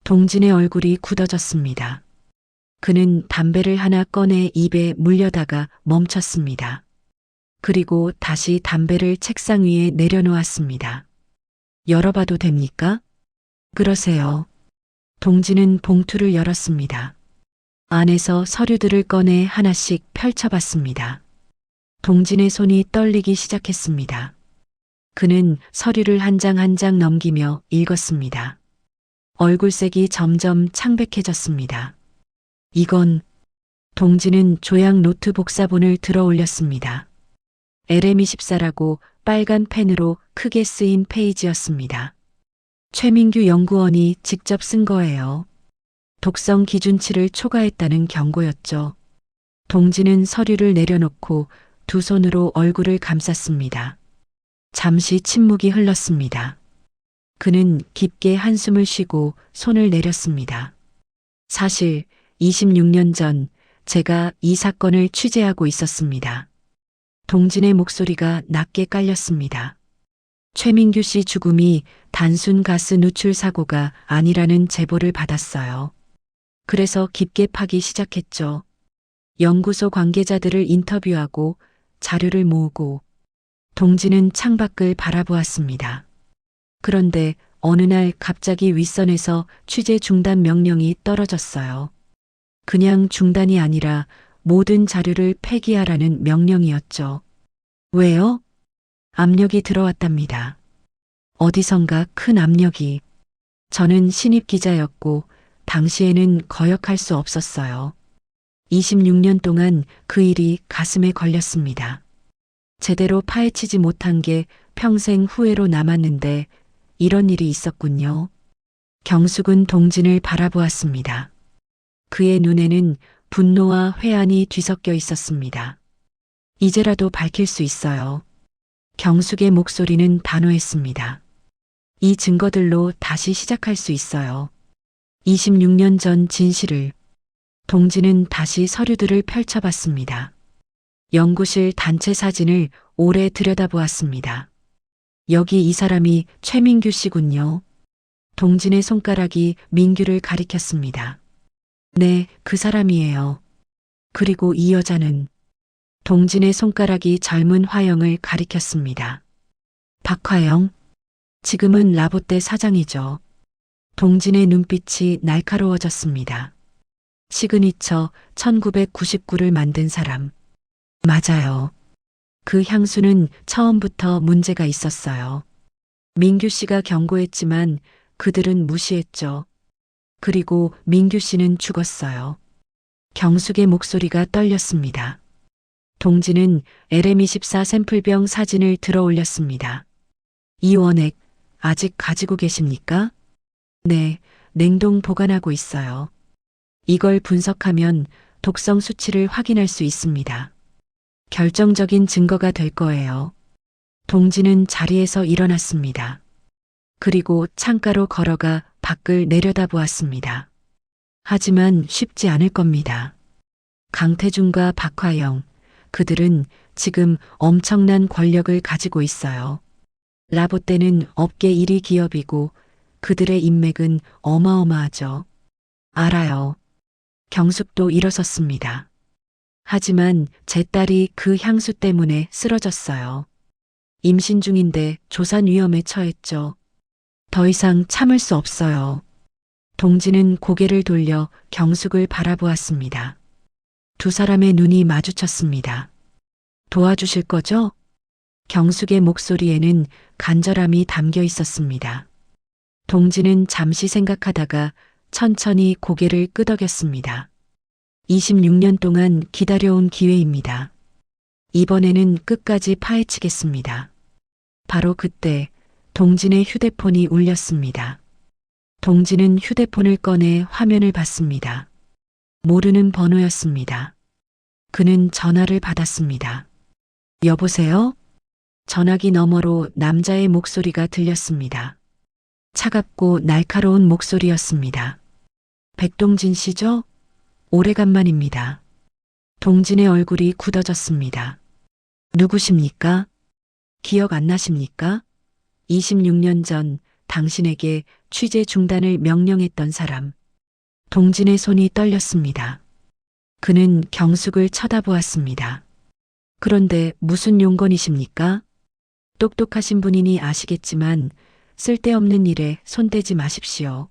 동진의 얼굴이 굳어졌습니다. 그는 담배를 하나 꺼내 입에 물려다가 멈췄습니다. 그리고 다시 담배를 책상 위에 내려놓았습니다. 열어봐도 됩니까? 그러세요. 동진은 봉투를 열었습니다. 안에서 서류들을 꺼내 하나씩 펼쳐봤습니다. 동진의 손이 떨리기 시작했습니다. 그는 서류를 한 장 한 장 넘기며 읽었습니다. 얼굴색이 점점 창백해졌습니다. 이건 동진은 조약 노트 복사본을 들어 올렸습니다. LM24라고 빨간 펜으로 크게 쓰인 페이지였습니다. 최민규 연구원이 직접 쓴 거예요. 독성 기준치를 초과했다는 경고였죠. 동진은 서류를 내려놓고 두 손으로 얼굴을 감쌌습니다. 잠시 침묵이 흘렀습니다. 그는 깊게 한숨을 쉬고 손을 내렸습니다. 사실 26년 전 제가 이 사건을 취재하고 있었습니다. 동진의 목소리가 낮게 깔렸습니다. 최민규 씨 죽음이 단순 가스 누출 사고가 아니라는 제보를 받았어요. 그래서 깊게 파기 시작했죠. 연구소 관계자들을 인터뷰하고 자료를 모으고 동진은 창밖을 바라보았습니다. 그런데 어느 날 갑자기 윗선에서 취재 중단 명령이 떨어졌어요. 그냥 중단이 아니라 모든 자료를 폐기하라는 명령이었죠. 왜요? 압력이 들어왔답니다. 어디선가 큰 압력이. 저는 신입 기자였고 당시에는 거역할 수 없었어요. 26년 동안 그 일이 가슴에 걸렸습니다. 제대로 파헤치지 못한 게 평생 후회로 남았는데 이런 일이 있었군요. 경숙은 동진을 바라보았습니다. 그의 눈에는 분노와 회한이 뒤섞여 있었습니다. 이제라도 밝힐 수 있어요. 경숙의 목소리는 단호했습니다. 이 증거들로 다시 시작할 수 있어요. 26년 전 진실을. 동진은 다시 서류들을 펼쳐봤습니다. 연구실 단체 사진을 오래 들여다보았습니다. 여기 이 사람이 최민규 씨군요. 동진의 손가락이 민규를 가리켰습니다. 네, 그 사람이에요. 그리고 이 여자는 동진의 손가락이 젊은 화영을 가리켰습니다. 박화영, 지금은 라보떼 사장이죠. 동진의 눈빛이 날카로워졌습니다. 시그니처 1999를 만든 사람. 맞아요. 그 향수는 처음부터 문제가 있었어요. 민규 씨가 경고했지만 그들은 무시했죠. 그리고 민규 씨는 죽었어요. 경숙의 목소리가 떨렸습니다. 동진은 LM24 샘플병 사진을 들어 올렸습니다. 이 원액 아직 가지고 계십니까? 네, 냉동 보관하고 있어요. 이걸 분석하면 독성 수치를 확인할 수 있습니다. 결정적인 증거가 될 거예요. 동진은 자리에서 일어났습니다. 그리고 창가로 걸어가 밖을 내려다보았습니다. 하지만 쉽지 않을 겁니다. 강태준과 박화영, 그들은 지금 엄청난 권력을 가지고 있어요. 라보떼는 업계 1위 기업이고 그들의 인맥은 어마어마하죠. 알아요. 경숙도 일어섰습니다. 하지만 제 딸이 그 향수 때문에 쓰러졌어요. 임신 중인데 조산 위험에 처했죠. 더 이상 참을 수 없어요. 동진은 고개를 돌려 경숙을 바라보았습니다. 두 사람의 눈이 마주쳤습니다. 도와주실 거죠? 경숙의 목소리에는 간절함이 담겨 있었습니다. 동진은 잠시 생각하다가 천천히 고개를 끄덕였습니다. 26년 동안 기다려온 기회입니다. 이번에는 끝까지 파헤치겠습니다. 바로 그때 동진의 휴대폰이 울렸습니다. 동진은 휴대폰을 꺼내 화면을 봤습니다. 모르는 번호였습니다. 그는 전화를 받았습니다. 여보세요? 전화기 너머로 남자의 목소리가 들렸습니다. 차갑고 날카로운 목소리였습니다. 백동진 씨죠? 오래간만입니다. 동진의 얼굴이 굳어졌습니다. 누구십니까? 기억 안 나십니까? 26년 전 당신에게 취재 중단을 명령했던 사람. 동진의 손이 떨렸습니다. 그는 경숙을 쳐다보았습니다. 그런데 무슨 용건이십니까? 똑똑하신 분이니 아시겠지만 쓸데없는 일에 손대지 마십시오.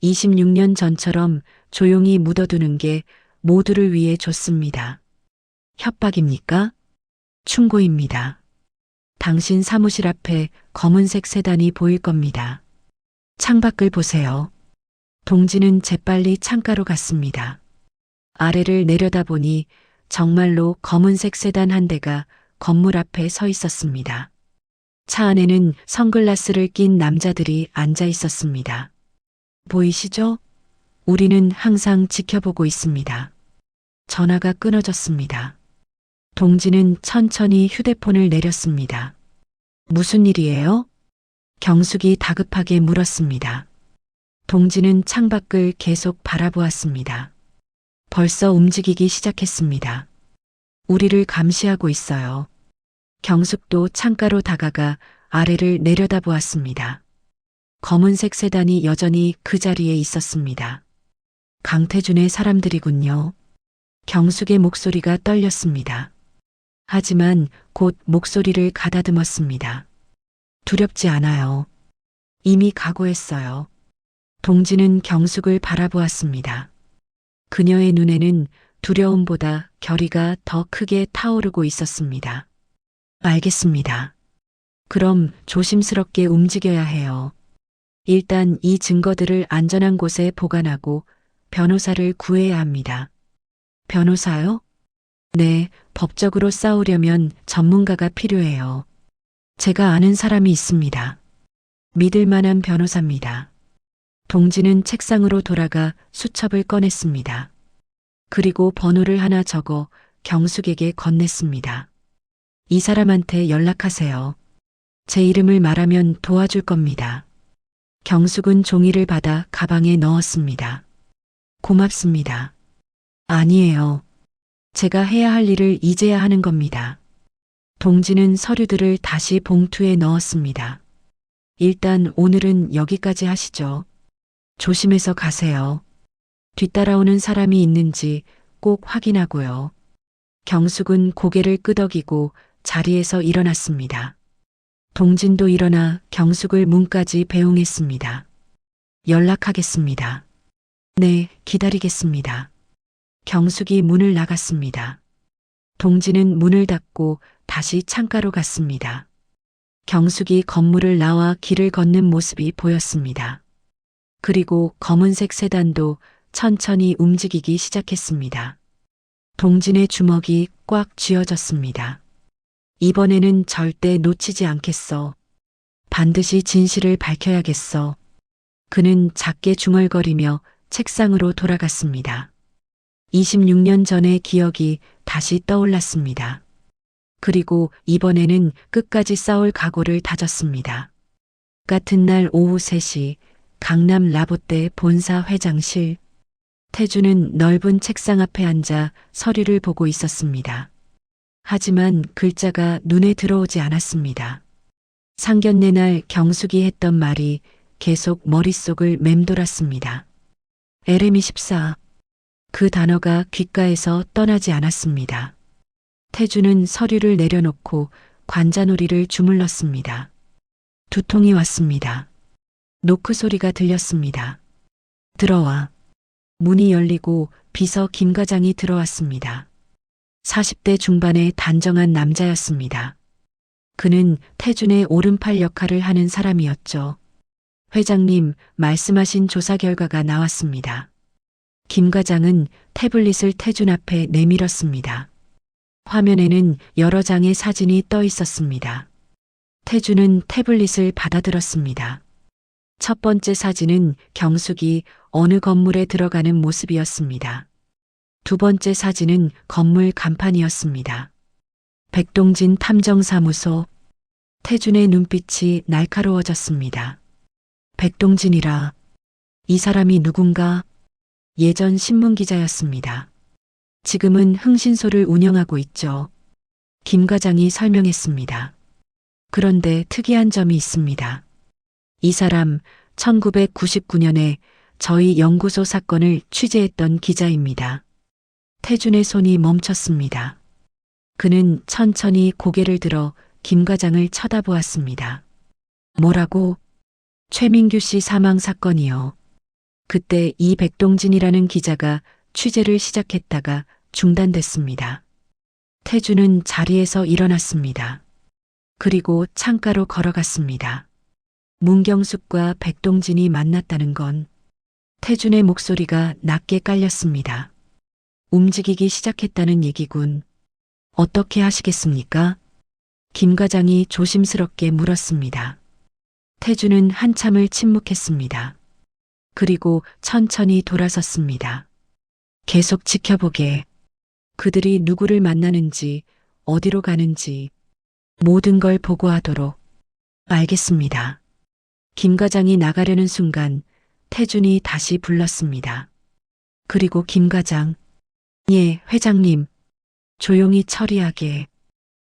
26년 전처럼 조용히 묻어두는 게 모두를 위해 좋습니다. 협박입니까? 충고입니다. 당신 사무실 앞에 검은색 세단이 보일 겁니다. 창밖을 보세요. 동지는 재빨리 창가로 갔습니다. 아래를 내려다보니 정말로 검은색 세단 한 대가 건물 앞에 서 있었습니다. 차 안에는 선글라스를 낀 남자들이 앉아 있었습니다. 보이시죠? 우리는 항상 지켜보고 있습니다. 전화가 끊어졌습니다. 동지는 천천히 휴대폰을 내렸습니다. 무슨 일이에요? 경숙이 다급하게 물었습니다. 동지는 창밖을 계속 바라보았습니다. 벌써 움직이기 시작했습니다. 우리를 감시하고 있어요. 경숙도 창가로 다가가 아래를 내려다보았습니다. 검은색 세단이 여전히 그 자리에 있었습니다. 강태준의 사람들이군요. 경숙의 목소리가 떨렸습니다. 하지만 곧 목소리를 가다듬었습니다. 두렵지 않아요. 이미 각오했어요. 동지는 경숙을 바라보았습니다. 그녀의 눈에는 두려움보다 결의가 더 크게 타오르고 있었습니다. 알겠습니다. 그럼 조심스럽게 움직여야 해요. 일단 이 증거들을 안전한 곳에 보관하고 변호사를 구해야 합니다. 변호사요? 네, 법적으로 싸우려면 전문가가 필요해요. 제가 아는 사람이 있습니다. 믿을 만한 변호사입니다. 동지는 책상으로 돌아가 수첩을 꺼냈습니다. 그리고 번호를 하나 적어 경숙에게 건넸습니다. 이 사람한테 연락하세요. 제 이름을 말하면 도와줄 겁니다. 경숙은 종이를 받아 가방에 넣었습니다. 고맙습니다. 아니에요. 제가 해야 할 일을 이제야 하는 겁니다. 동지는 서류들을 다시 봉투에 넣었습니다. 일단 오늘은 여기까지 하시죠. 조심해서 가세요. 뒤따라오는 사람이 있는지 꼭 확인하고요. 경숙은 고개를 끄덕이고 자리에서 일어났습니다. 동진도 일어나 경숙을 문까지 배웅했습니다. 연락하겠습니다. 네, 기다리겠습니다. 경숙이 문을 나갔습니다. 동진은 문을 닫고 다시 창가로 갔습니다. 경숙이 건물을 나와 길을 걷는 모습이 보였습니다. 그리고 검은색 세단도 천천히 움직이기 시작했습니다. 동진의 주먹이 꽉 쥐어졌습니다. 이번에는 절대 놓치지 않겠어. 반드시 진실을 밝혀야겠어. 그는 작게 중얼거리며 책상으로 돌아갔습니다. 26년 전의 기억이 다시 떠올랐습니다. 그리고 이번에는 끝까지 싸울 각오를 다졌습니다. 같은 날 오후 3시 강남 라보떼 본사 회장실. 태주는 넓은 책상 앞에 앉아 서류를 보고 있었습니다. 하지만 글자가 눈에 들어오지 않았습니다. 상견례 날 경숙이 했던 말이 계속 머릿속을 맴돌았습니다. LM24. 그 단어가 귓가에서 떠나지 않았습니다. 태주는 서류를 내려놓고 관자놀이를 주물렀습니다. 두통이 왔습니다. 노크 소리가 들렸습니다. 들어와. 문이 열리고 비서 김 과장이 들어왔습니다. 40대 중반의 단정한 남자였습니다. 그는 태준의 오른팔 역할을 하는 사람이었죠. 회장님, 말씀하신 조사 결과가 나왔습니다. 김 과장은 태블릿을 태준 앞에 내밀었습니다. 화면에는 여러 장의 사진이 떠 있었습니다. 태준은 태블릿을 받아들었습니다. 첫 번째 사진은 경숙이 어느 건물에 들어가는 모습이었습니다. 두 번째 사진은 건물 간판이었습니다. 백동진 탐정사무소. 태준의 눈빛이 날카로워졌습니다. 백동진이라. 이 사람이 누군가? 예전 신문기자였습니다. 지금은 흥신소를 운영하고 있죠. 김 과장이 설명했습니다. 그런데 특이한 점이 있습니다. 이 사람 1999년에 저희 연구소 사건을 취재했던 기자입니다. 태준의 손이 멈췄습니다. 그는 천천히 고개를 들어 김 과장을 쳐다보았습니다. 뭐라고? 최민규 씨 사망 사건이요. 그때 이 백동진이라는 기자가 취재를 시작했다가 중단됐습니다. 태준은 자리에서 일어났습니다. 그리고 창가로 걸어갔습니다. 문경숙과 백동진이 만났다는 건 태준의 목소리가 낮게 깔렸습니다. 움직이기 시작했다는 얘기군. 어떻게 하시겠습니까? 김 과장이 조심스럽게 물었습니다. 태준은 한참을 침묵했습니다. 그리고 천천히 돌아섰습니다. 계속 지켜보게. 그들이 누구를 만나는지, 어디로 가는지, 모든 걸 보고하도록. 알겠습니다. 김 과장이 나가려는 순간 태준이 다시 불렀습니다. 그리고 김 과장. 예, 회장님. 조용히 처리하게.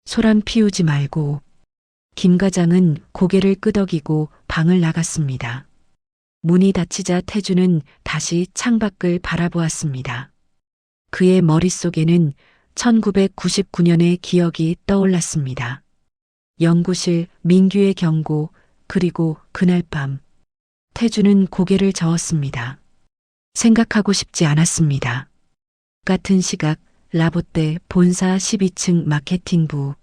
소란 피우지 말고. 김 과장은 고개를 끄덕이고 방을 나갔습니다. 문이 닫히자 태준은 다시 창밖을 바라보았습니다. 그의 머릿속에는 1999년의 기억이 떠올랐습니다. 연구실, 민규의 경고, 그리고 그날 밤. 태준은 고개를 저었습니다. 생각하고 싶지 않았습니다. 같은 시각 라보떼 본사 12층 마케팅부.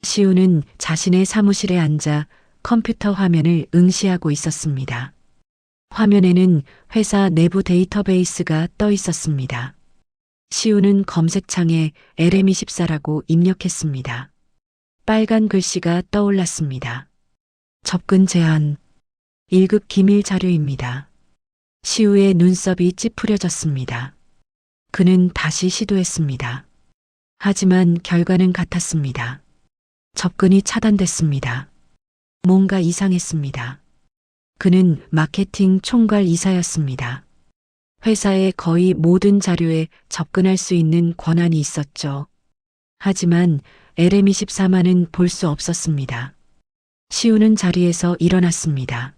시우는 자신의 사무실에 앉아 컴퓨터 화면을 응시하고 있었습니다. 화면에는 회사 내부 데이터베이스가 떠 있었습니다. 시우는 검색창에 LM24라고 입력했습니다. 빨간 글씨가 떠올랐습니다. 접근 제한. 1급 기밀 자료입니다. 시우의 눈썹이 찌푸려졌습니다. 그는 다시 시도했습니다. 하지만 결과는 같았습니다. 접근이 차단됐습니다. 뭔가 이상했습니다. 그는 마케팅 총괄 이사였습니다. 회사의 거의 모든 자료에 접근할 수 있는 권한이 있었죠. 하지만 LM24만은 볼 수 없었습니다. 시우는 자리에서 일어났습니다.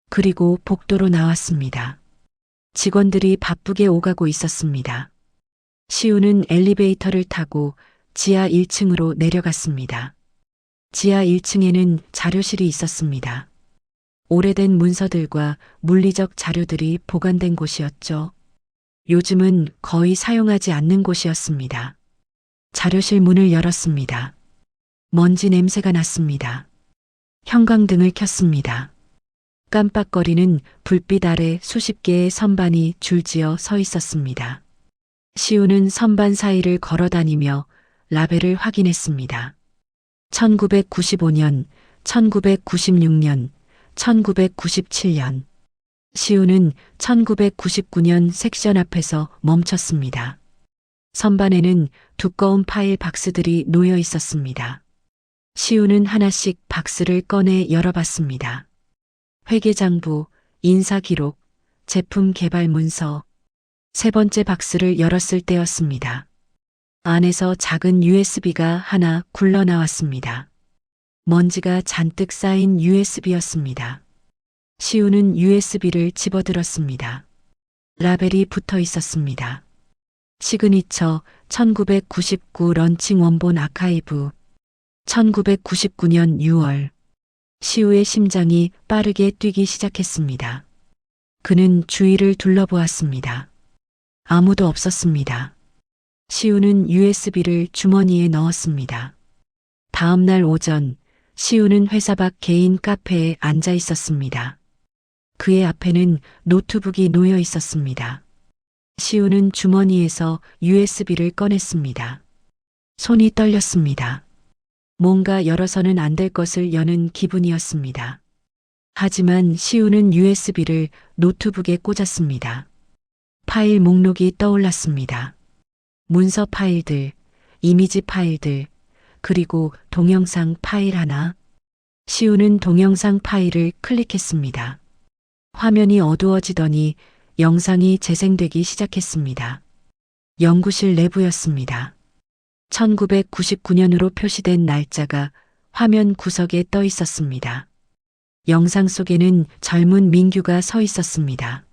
그리고 복도로 나왔습니다. 직원들이 바쁘게 오가고 있었습니다. 시우는 엘리베이터를 타고 지하 1층으로 내려갔습니다. 지하 1층에는 자료실이 있었습니다. 오래된 문서들과 물리적 자료들이 보관된 곳이었죠. 요즘은 거의 사용하지 않는 곳이었습니다. 자료실 문을 열었습니다. 먼지 냄새가 났습니다. 형광등을 켰습니다. 깜빡거리는 불빛 아래 수십 개의 선반이 줄지어 서 있었습니다. 시우는 선반 사이를 걸어다니며 라벨을 확인했습니다. 1995년, 1996년, 1997년. 시우는 1999년 섹션 앞에서 멈췄습니다. 선반에는 두꺼운 파일 박스들이 놓여 있었습니다. 시우는 하나씩 박스를 꺼내 열어봤습니다. 회계장부, 인사기록, 제품 개발 문서. 세 번째 박스를 열었을 때였습니다. 안에서 작은 USB가 하나 굴러 나왔습니다. 먼지가 잔뜩 쌓인 USB였습니다. 시우는 USB를 집어들었습니다. 라벨이 붙어 있었습니다. 시그니처 1999 런칭 원본 아카이브. 1999년 6월. 시우의 심장이 빠르게 뛰기 시작했습니다. 그는 주위를 둘러보았습니다. 아무도 없었습니다. 시우는 USB를 주머니에 넣었습니다. 다음 날 오전, 시우는 회사 밖 개인 카페에 앉아 있었습니다. 그의 앞에는 노트북이 놓여 있었습니다. 시우는 주머니에서 USB를 꺼냈습니다. 손이 떨렸습니다. 뭔가 열어서는 안 될 것을 여는 기분이었습니다. 하지만 시우는 USB를 노트북에 꽂았습니다. 파일 목록이 떠올랐습니다. 문서 파일들, 이미지 파일들, 그리고 동영상 파일 하나. 시우는 동영상 파일을 클릭했습니다. 화면이 어두워지더니 영상이 재생되기 시작했습니다. 연구실 내부였습니다. 1999년으로 표시된 날짜가 화면 구석에 떠 있었습니다. 영상 속에는 젊은 민규가 서 있었습니다.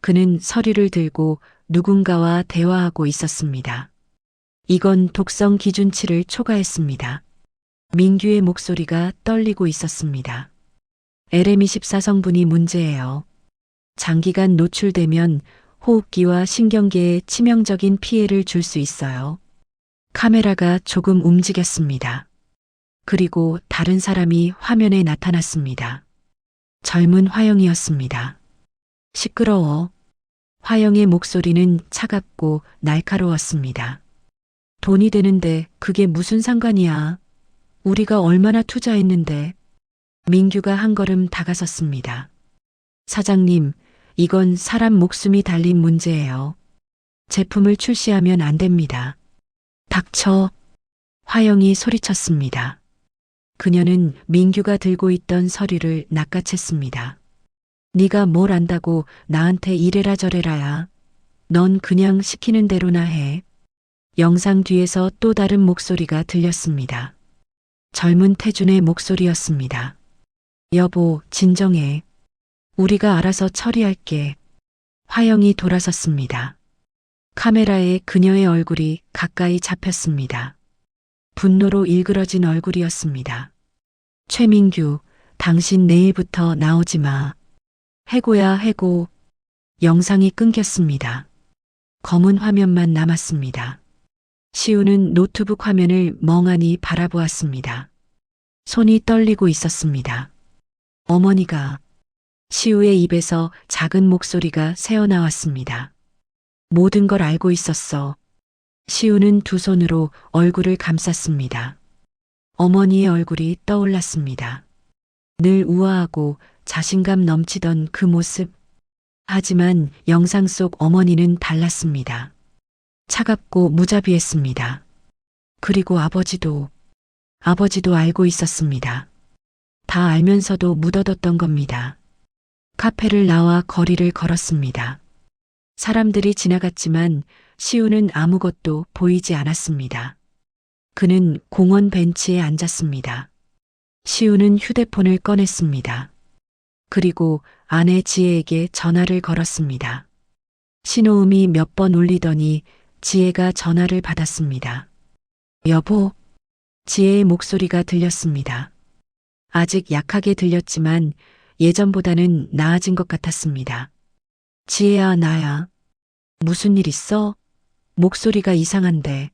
그는 서류를 들고 누군가와 대화하고 있었습니다. 이건 독성 기준치를 초과했습니다. 민규의 목소리가 떨리고 있었습니다. LM24 성분이 문제예요. 장기간 노출되면 호흡기와 신경계에 치명적인 피해를 줄 수 있어요. 카메라가 조금 움직였습니다. 그리고 다른 사람이 화면에 나타났습니다. 젊은 화영이었습니다. 시끄러워. 화영의 목소리는 차갑고 날카로웠습니다. 돈이 되는데 그게 무슨 상관이야. 우리가 얼마나 투자했는데. 민규가 한 걸음 다가섰습니다. 사장님, 이건 사람 목숨이 달린 문제예요. 제품을 출시하면 안 됩니다. 닥쳐. 화영이 소리쳤습니다. 그녀는 민규가 들고 있던 서류를 낚아챘습니다. 네가 뭘 안다고 나한테 이래라 저래라야. 넌 그냥 시키는 대로나 해. 영상 뒤에서 또 다른 목소리가 들렸습니다. 젊은 태준의 목소리였습니다. 여보, 진정해. 우리가 알아서 처리할게. 화영이 돌아섰습니다. 카메라에 그녀의 얼굴이 가까이 잡혔습니다. 분노로 일그러진 얼굴이었습니다. 최민규, 당신 내일부터 나오지 마. 해고야, 해고. 영상이 끊겼습니다. 검은 화면만 남았습니다. 시우는 노트북 화면을 멍하니 바라보았습니다. 손이 떨리고 있었습니다. 어머니가. 시우의 입에서 작은 목소리가 새어나왔습니다. 모든 걸 알고 있었어. 시우는 두 손으로 얼굴을 감쌌습니다. 어머니의 얼굴이 떠올랐습니다. 늘 우아하고 자신감 넘치던 그 모습. 하지만 영상 속 어머니는 달랐습니다. 차갑고 무자비했습니다. 그리고 아버지도 알고 있었습니다. 다 알면서도 묻어뒀던 겁니다. 카페를 나와 거리를 걸었습니다. 사람들이 지나갔지만 시우는 아무것도 보이지 않았습니다. 그는 공원 벤치에 앉았습니다. 시우는 휴대폰을 꺼냈습니다. 그리고 아내 지혜에게 전화를 걸었습니다. 신호음이 몇 번 울리더니 지혜가 전화를 받았습니다. 여보, 지혜의 목소리가 들렸습니다. 아직 약하게 들렸지만 예전보다는 나아진 것 같았습니다. 지혜야, 나야. 무슨 일 있어? 목소리가 이상한데.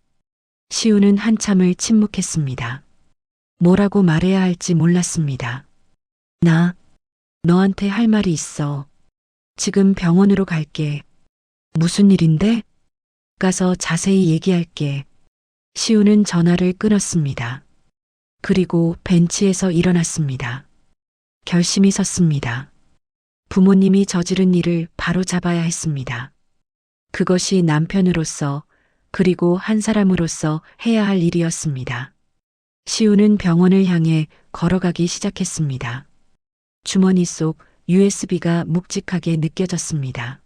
시우는 한참을 침묵했습니다. 뭐라고 말해야 할지 몰랐습니다. 나, 너한테 할 말이 있어. 지금 병원으로 갈게. 무슨 일인데? 가서 자세히 얘기할게. 시우는 전화를 끊었습니다. 그리고 벤치에서 일어났습니다. 결심이 섰습니다. 부모님이 저지른 일을 바로 잡아야 했습니다. 그것이 남편으로서 그리고 한 사람으로서 해야 할 일이었습니다. 시우는 병원을 향해 걸어가기 시작했습니다. 주머니 속 USB가 묵직하게 느껴졌습니다.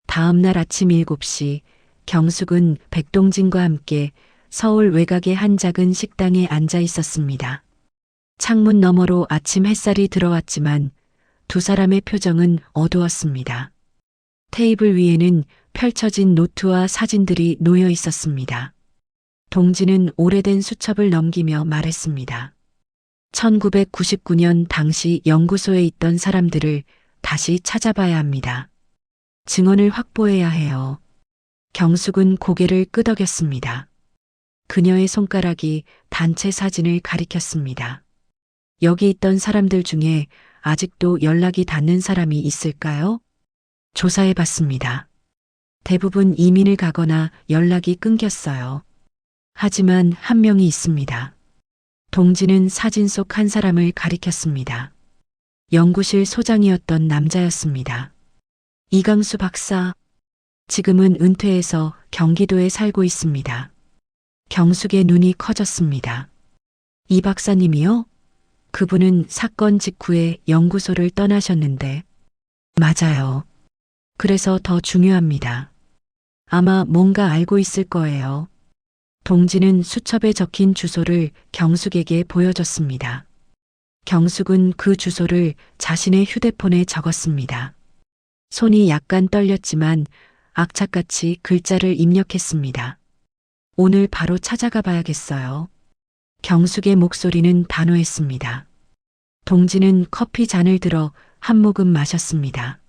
다음 날 아침 7시 경숙은 백동진과 함께 서울 외곽의 한 작은 식당에 앉아 있었습니다. 창문 너머로 아침 햇살이 들어왔지만 두 사람의 표정은 어두웠습니다. 테이블 위에는 펼쳐진 노트와 사진들이 놓여 있었습니다. 동진은 오래된 수첩을 넘기며 말했습니다. 1999년 당시 연구소에 있던 사람들을 다시 찾아봐야 합니다. 증언을 확보해야 해요. 경숙은 고개를 끄덕였습니다. 그녀의 손가락이 단체 사진을 가리켰습니다. 여기 있던 사람들 중에 아직도 연락이 닿는 사람이 있을까요? 조사해 봤습니다. 대부분 이민을 가거나 연락이 끊겼어요. 하지만 한 명이 있습니다. 동진은 사진 속 한 사람을 가리켰습니다. 연구실 소장이었던 남자였습니다. 이강수 박사. 지금은 은퇴해서 경기도에 살고 있습니다. 경숙의 눈이 커졌습니다. 이 박사님이요? 그분은 사건 직후에 연구소를 떠나셨는데. 맞아요. 그래서 더 중요합니다. 아마 뭔가 알고 있을 거예요. 동진은 수첩에 적힌 주소를 경숙에게 보여줬습니다. 경숙은 그 주소를 자신의 휴대폰에 적었습니다. 손이 약간 떨렸지만 악착같이 글자를 입력했습니다. 오늘 바로 찾아가 봐야겠어요. 경숙의 목소리는 단호했습니다. 동지는 커피 잔을 들어 한 모금 마셨습니다.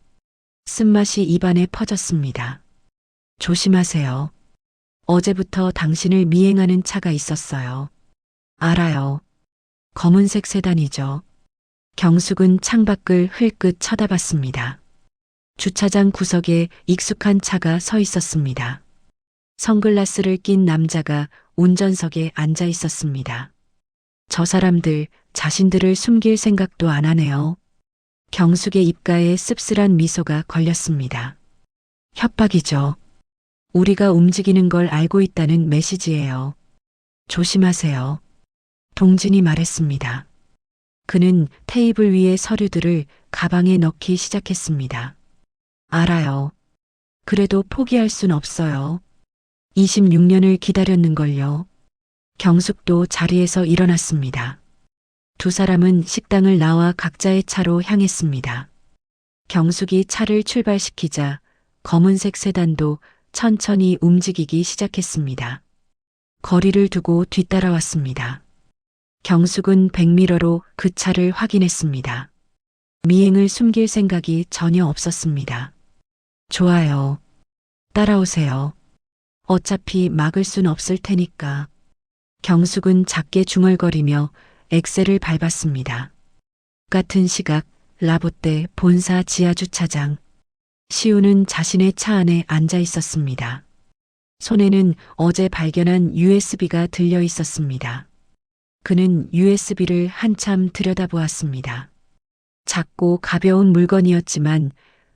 쓴맛이 입안에 퍼졌습니다. 조심하세요. 어제부터 당신을 미행하는 차가 있었어요. 알아요. 검은색 세단이죠. 경숙은 창밖을 흘끗 쳐다봤습니다. 주차장 구석에 익숙한 차가 서 있었습니다. 선글라스를 낀 남자가 운전석에 앉아 있었습니다. 저 사람들 자신들을 숨길 생각도 안 하네요. 경숙의 입가에 씁쓸한 미소가 걸렸습니다. 협박이죠. 우리가 움직이는 걸 알고 있다는 메시지예요. 조심하세요. 동진이 말했습니다. 그는 테이블 위의 서류들을 가방에 넣기 시작했습니다. 알아요. 그래도 포기할 순 없어요. 26년을 기다렸는걸요. 경숙도 자리에서 일어났습니다. 두 사람은 식당을 나와 각자의 차로 향했습니다. 경숙이 차를 출발시키자 검은색 세단도 천천히 움직이기 시작했습니다. 거리를 두고 뒤따라왔습니다. 경숙은 백미러로 그 차를 확인했습니다. 미행을 숨길 생각이 전혀 없었습니다. 좋아요. 따라오세요. 어차피 막을 순 없을 테니까. 경숙은 작게 중얼거리며 엑셀을 밟았습니다. 같은 시각 라보떼 본사 지하주차장. 시우는 자신의 차 안에 앉아 있었습니다. 손에는 어제 발견한 USB가 들려 있었습니다. 그는 USB를 한참 들여다보았습니다. 작고 가벼운 물건이었지만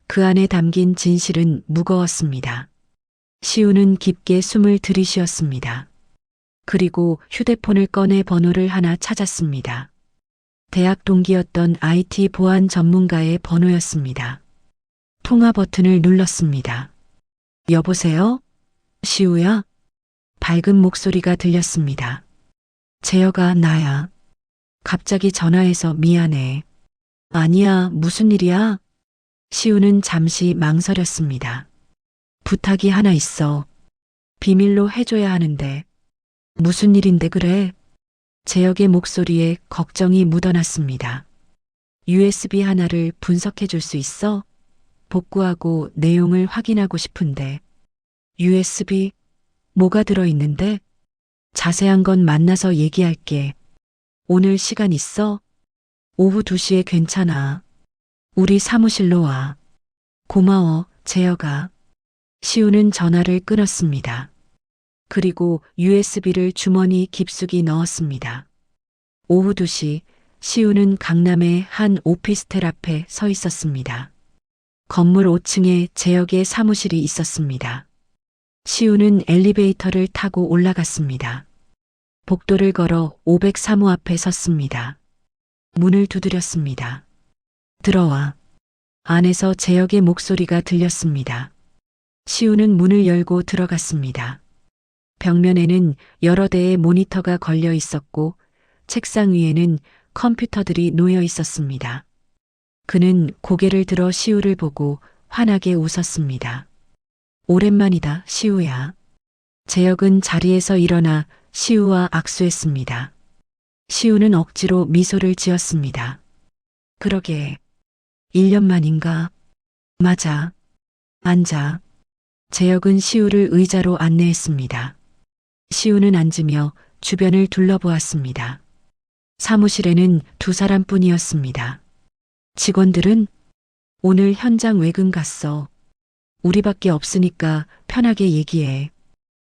그 안에 담긴 진실은 무거웠습니다. 시우는 깊게 숨을 들이쉬었습니다. 그리고 휴대폰을 꺼내 번호를 하나 찾았습니다. 대학 동기였던 IT 보안 전문가의 번호였습니다. 통화 버튼을 눌렀습니다. 여보세요? 시우야? 밝은 목소리가 들렸습니다. 재혁아, 나야. 갑자기 전화해서 미안해. 아니야, 무슨 일이야? 시우는 잠시 망설였습니다. 부탁이 하나 있어. 비밀로 해줘야 하는데. 무슨 일인데 그래? 재혁의 목소리에 걱정이 묻어났습니다. USB 하나를 분석해 줄 수 있어? 복구하고 내용을 확인하고 싶은데. USB? 뭐가 들어있는데? 자세한 건 만나서 얘기할게. 오늘 시간 있어? 오후 2시에 괜찮아. 우리 사무실로 와. 고마워, 재혁아. 시우는 전화를 끊었습니다. 그리고 USB를 주머니 깊숙이 넣었습니다. 오후 2시 시우는 강남의 한 오피스텔 앞에 서 있었습니다. 건물 5층에 재혁의 사무실이 있었습니다. 시우는 엘리베이터를 타고 올라갔습니다. 복도를 걸어 503호 앞에 섰습니다. 문을 두드렸습니다. 들어와. 안에서 재혁의 목소리가 들렸습니다. 시우는 문을 열고 들어갔습니다. 벽면에는 여러 대의 모니터가 걸려 있었고 책상 위에는 컴퓨터들이 놓여 있었습니다. 그는 고개를 들어 시우를 보고 환하게 웃었습니다. 오랜만이다, 시우야. 재혁은 자리에서 일어나 시우와 악수했습니다. 시우는 억지로 미소를 지었습니다. 그러게. 1년 만인가? 맞아. 앉아. 재혁은 시우를 의자로 안내했습니다. 시우는 앉으며 주변을 둘러보았습니다. 사무실에는 두 사람뿐이었습니다. 직원들은 오늘 현장 외근 갔어. 우리밖에 없으니까 편하게 얘기해.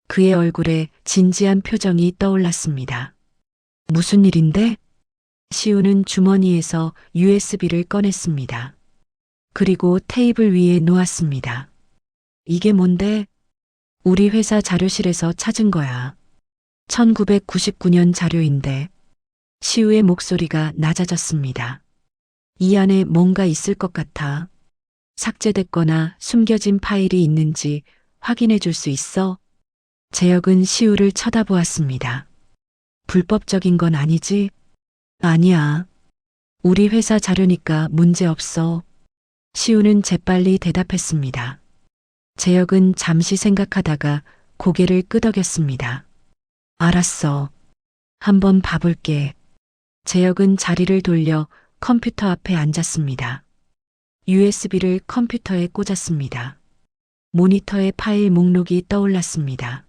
그의 얼굴에 진지한 표정이 떠올랐습니다. 무슨 일인데? 시우는 주머니에서 USB를 꺼냈습니다. 그리고 테이블 위에 놓았습니다. 이게 뭔데? 우리 회사 자료실에서 찾은 거야. 1999년 자료인데. 시우의 목소리가 낮아졌습니다. 이 안에 뭔가 있을 것 같아. 삭제됐거나 숨겨진 파일이 있는지 확인해 줄 수 있어? 재혁은 시우를 쳐다보았습니다. 불법적인 건 아니지? 아니야. 우리 회사 자료니까 문제 없어. 시우는 재빨리 대답했습니다. 재혁은 잠시 생각하다가 고개를 끄덕였습니다. 알았어. 한번 봐볼게. 재혁은 자리를 돌려 컴퓨터 앞에 앉았습니다. USB를 컴퓨터에 꽂았습니다. 모니터에 파일 목록이 떠올랐습니다.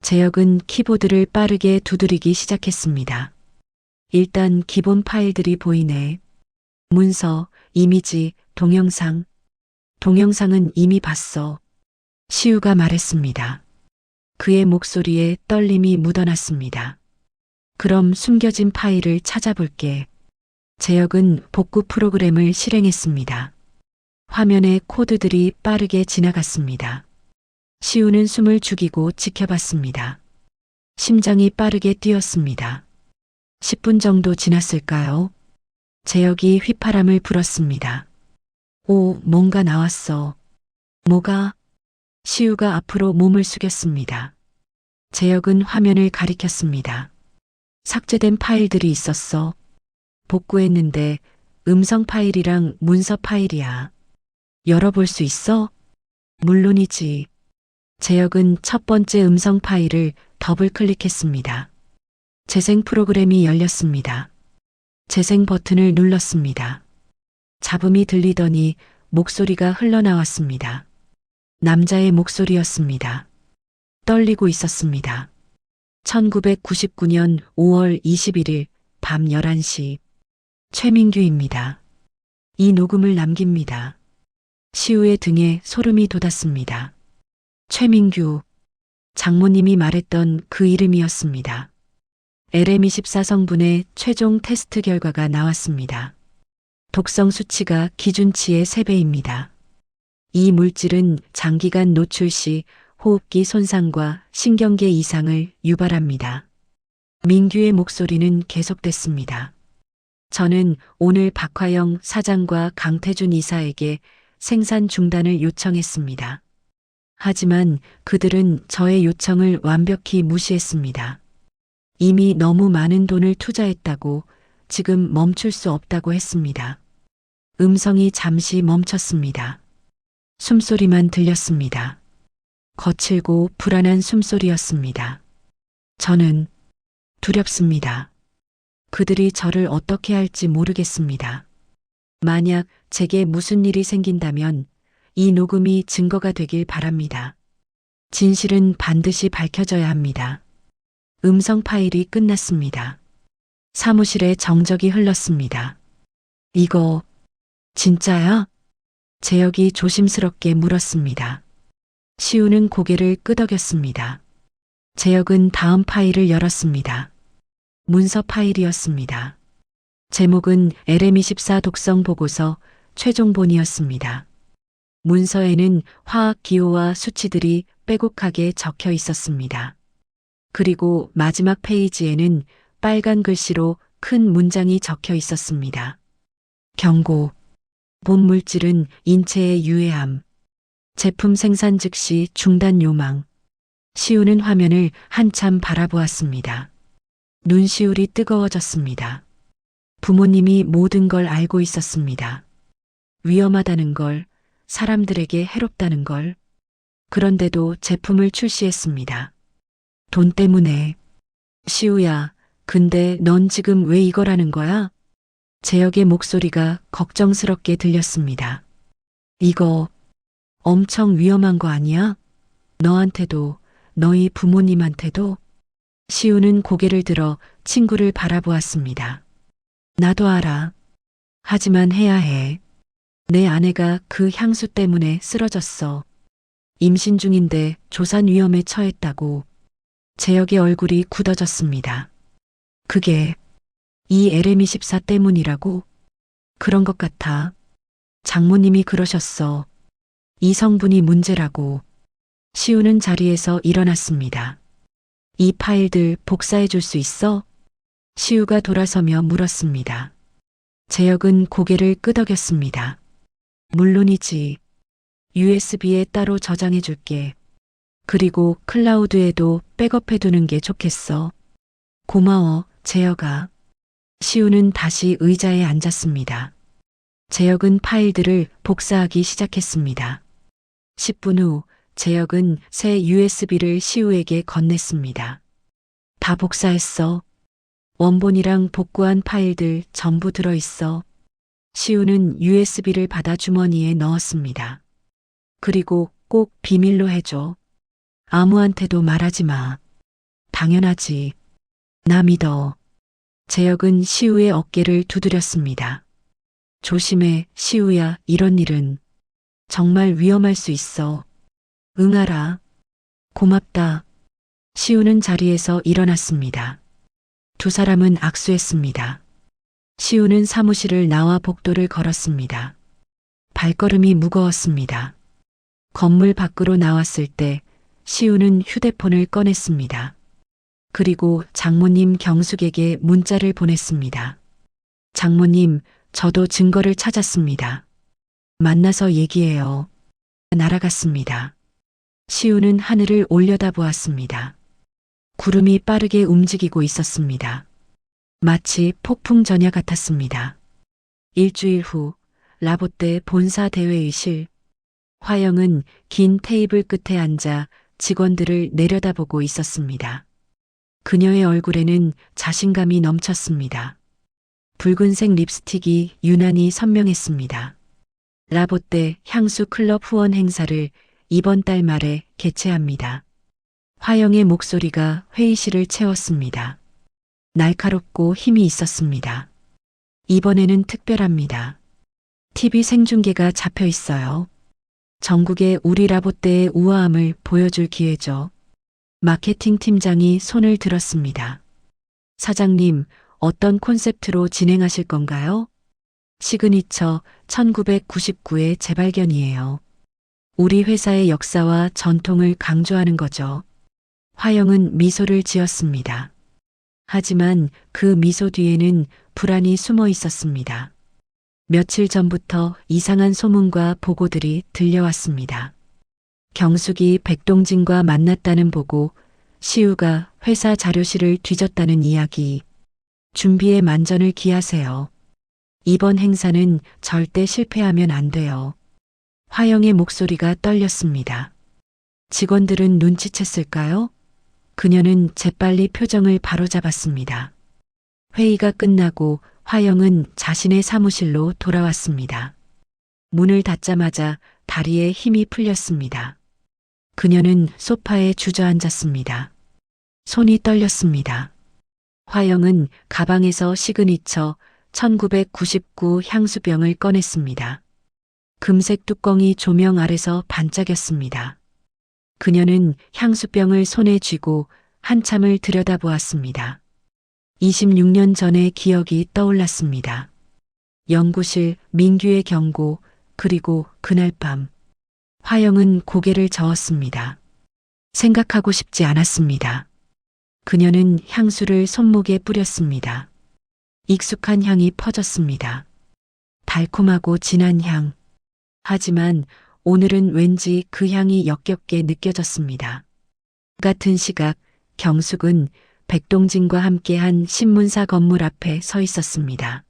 재혁은 키보드를 빠르게 두드리기 시작했습니다. 일단 기본 파일들이 보이네. 문서, 이미지, 동영상. 동영상은 이미 봤어. 시우가 말했습니다. 그의 목소리에 떨림이 묻어났습니다. 그럼 숨겨진 파일을 찾아볼게. 재혁은 복구 프로그램을 실행했습니다. 화면에 코드들이 빠르게 지나갔습니다. 시우는 숨을 죽이고 지켜봤습니다. 심장이 빠르게 뛰었습니다. 10분 정도 지났을까요? 재혁이 휘파람을 불었습니다. 오, 뭔가 나왔어. 뭐가? 시우가 앞으로 몸을 숙였습니다. 재혁은 화면을 가리켰습니다. 삭제된 파일들이 있었어. 복구했는데 음성 파일이랑 문서 파일이야. 열어볼 수 있어? 물론이지. 재혁은 첫 번째 음성 파일을 더블 클릭했습니다. 재생 프로그램이 열렸습니다. 재생 버튼을 눌렀습니다. 잡음이 들리더니 목소리가 흘러나왔습니다. 남자의 목소리였습니다. 떨리고 있었습니다. 1999년 5월 21일 밤 11시. 최민규입니다. 이 녹음을 남깁니다. 시우의 등에 소름이 돋았습니다. 최민규. 장모님이 말했던 그 이름이었습니다. LM24 성분의 최종 테스트 결과가 나왔습니다. 독성 수치가 기준치의 3배입니다. 이 물질은 장기간 노출 시 호흡기 손상과 신경계 이상을 유발합니다. 민규의 목소리는 계속됐습니다. 저는 오늘 박화영 사장과 강태준 이사에게 생산 중단을 요청했습니다. 하지만 그들은 저의 요청을 완벽히 무시했습니다. 이미 너무 많은 돈을 투자했다고, 지금 멈출 수 없다고 했습니다. 음성이 잠시 멈췄습니다. 숨소리만 들렸습니다. 거칠고 불안한 숨소리였습니다. 저는 두렵습니다. 그들이 저를 어떻게 할지 모르겠습니다. 만약 제게 무슨 일이 생긴다면 이 녹음이 증거가 되길 바랍니다. 진실은 반드시 밝혀져야 합니다. 음성 파일이 끝났습니다. 사무실에 정적이 흘렀습니다. 이거 진짜야? 재혁이 조심스럽게 물었습니다. 시우는 고개를 끄덕였습니다. 재혁은 다음 파일을 열었습니다. 문서 파일이었습니다. 제목은 LM24 독성 보고서 최종본이었습니다. 문서에는 화학 기호와 수치들이 빼곡하게 적혀 있었습니다. 그리고 마지막 페이지에는 빨간 글씨로 큰 문장이 적혀 있었습니다. 경고. 본 물질은 인체에 유해함. 제품 생산 즉시 중단 요망. 시우는 화면을 한참 바라보았습니다. 눈시울이 뜨거워졌습니다. 부모님이 모든 걸 알고 있었습니다. 위험하다는 걸, 사람들에게 해롭다는 걸. 그런데도 제품을 출시했습니다. 돈 때문에. 시우야, 근데 넌 지금 왜 이걸 하는 거야? 재혁의 목소리가 걱정스럽게 들렸습니다. 이거 엄청 위험한 거 아니야? 너한테도, 너희 부모님한테도? 시우는 고개를 들어 친구를 바라보았습니다. 나도 알아. 하지만 해야 해. 내 아내가 그 향수 때문에 쓰러졌어. 임신 중인데 조산 위험에 처했다고. 재혁의 얼굴이 굳어졌습니다. 그게 이 LM24 때문이라고? 그런 것 같아. 장모님이 그러셨어. 이 성분이 문제라고. 시우는 자리에서 일어났습니다. 이 파일들 복사해 줄 수 있어? 시우가 돌아서며 물었습니다. 재혁은 고개를 끄덕였습니다. 물론이지. USB에 따로 저장해 줄게. 그리고 클라우드에도 백업해 두는 게 좋겠어. 고마워, 재혁아. 시우는 다시 의자에 앉았습니다. 재혁은 파일들을 복사하기 시작했습니다. 10분 후 재혁은 새 USB를 시우에게 건넸습니다. 다 복사했어. 원본이랑 복구한 파일들 전부 들어있어. 시우는 USB를 받아 주머니에 넣었습니다. 그리고 꼭 비밀로 해줘. 아무한테도 말하지 마. 당연하지. 나 믿어. 재혁은 시우의 어깨를 두드렸습니다. 조심해, 시우야, 이런 일은 정말 위험할 수 있어. 응, 알아. 고맙다. 시우는 자리에서 일어났습니다. 두 사람은 악수했습니다. 시우는 사무실을 나와 복도를 걸었습니다. 발걸음이 무거웠습니다. 건물 밖으로 나왔을 때 시우는 휴대폰을 꺼냈습니다. 그리고 장모님 경숙에게 문자를 보냈습니다. 장모님, 저도 증거를 찾았습니다. 만나서 얘기해요. 날아갔습니다. 시우는 하늘을 올려다보았습니다. 구름이 빠르게 움직이고 있었습니다. 마치 폭풍 전야 같았습니다. 일주일 후 라보떼 본사 대회의실. 화영은 긴 테이블 끝에 앉아 직원들을 내려다보고 있었습니다. 그녀의 얼굴에는 자신감이 넘쳤습니다. 붉은색 립스틱이 유난히 선명했습니다. 라보떼 향수 클럽 후원 행사를 이번 달 말에 개최합니다. 화영의 목소리가 회의실을 채웠습니다. 날카롭고 힘이 있었습니다. 이번에는 특별합니다. TV 생중계가 잡혀 있어요. 전국의 우리 라보떼의 우아함을 보여줄 기회죠. 마케팅 팀장이 손을 들었습니다. 사장님, 어떤 콘셉트로 진행하실 건가요? 시그니처 1999의 재발견이에요. 우리 회사의 역사와 전통을 강조하는 거죠. 화영은 미소를 지었습니다. 하지만 그 미소 뒤에는 불안이 숨어 있었습니다. 며칠 전부터 이상한 소문과 보고들이 들려왔습니다. 경숙이 백동진과 만났다는 보고, 시우가 회사 자료실을 뒤졌다는 이야기. 준비에 만전을 기하세요. 이번 행사는 절대 실패하면 안 돼요. 화영의 목소리가 떨렸습니다. 직원들은 눈치챘을까요? 그녀는 재빨리 표정을 바로잡았습니다. 회의가 끝나고 화영은 자신의 사무실로 돌아왔습니다. 문을 닫자마자 다리에 힘이 풀렸습니다. 그녀는 소파에 주저앉았습니다. 손이 떨렸습니다. 화영은 가방에서 시그니처 1999 향수병을 꺼냈습니다. 금색 뚜껑이 조명 아래서 반짝였습니다. 그녀는 향수병을 손에 쥐고 한참을 들여다보았습니다. 26년 전의 기억이 떠올랐습니다. 연구실, 민규의 경고, 그리고 그날 밤. 화영은 고개를 저었습니다. 생각하고 싶지 않았습니다. 그녀는 향수를 손목에 뿌렸습니다. 익숙한 향이 퍼졌습니다. 달콤하고 진한 향. 하지만 오늘은 왠지 그 향이 역겹게 느껴졌습니다. 같은 시각 경숙은 백동진과 함께한 신문사 건물 앞에 서 있었습니다.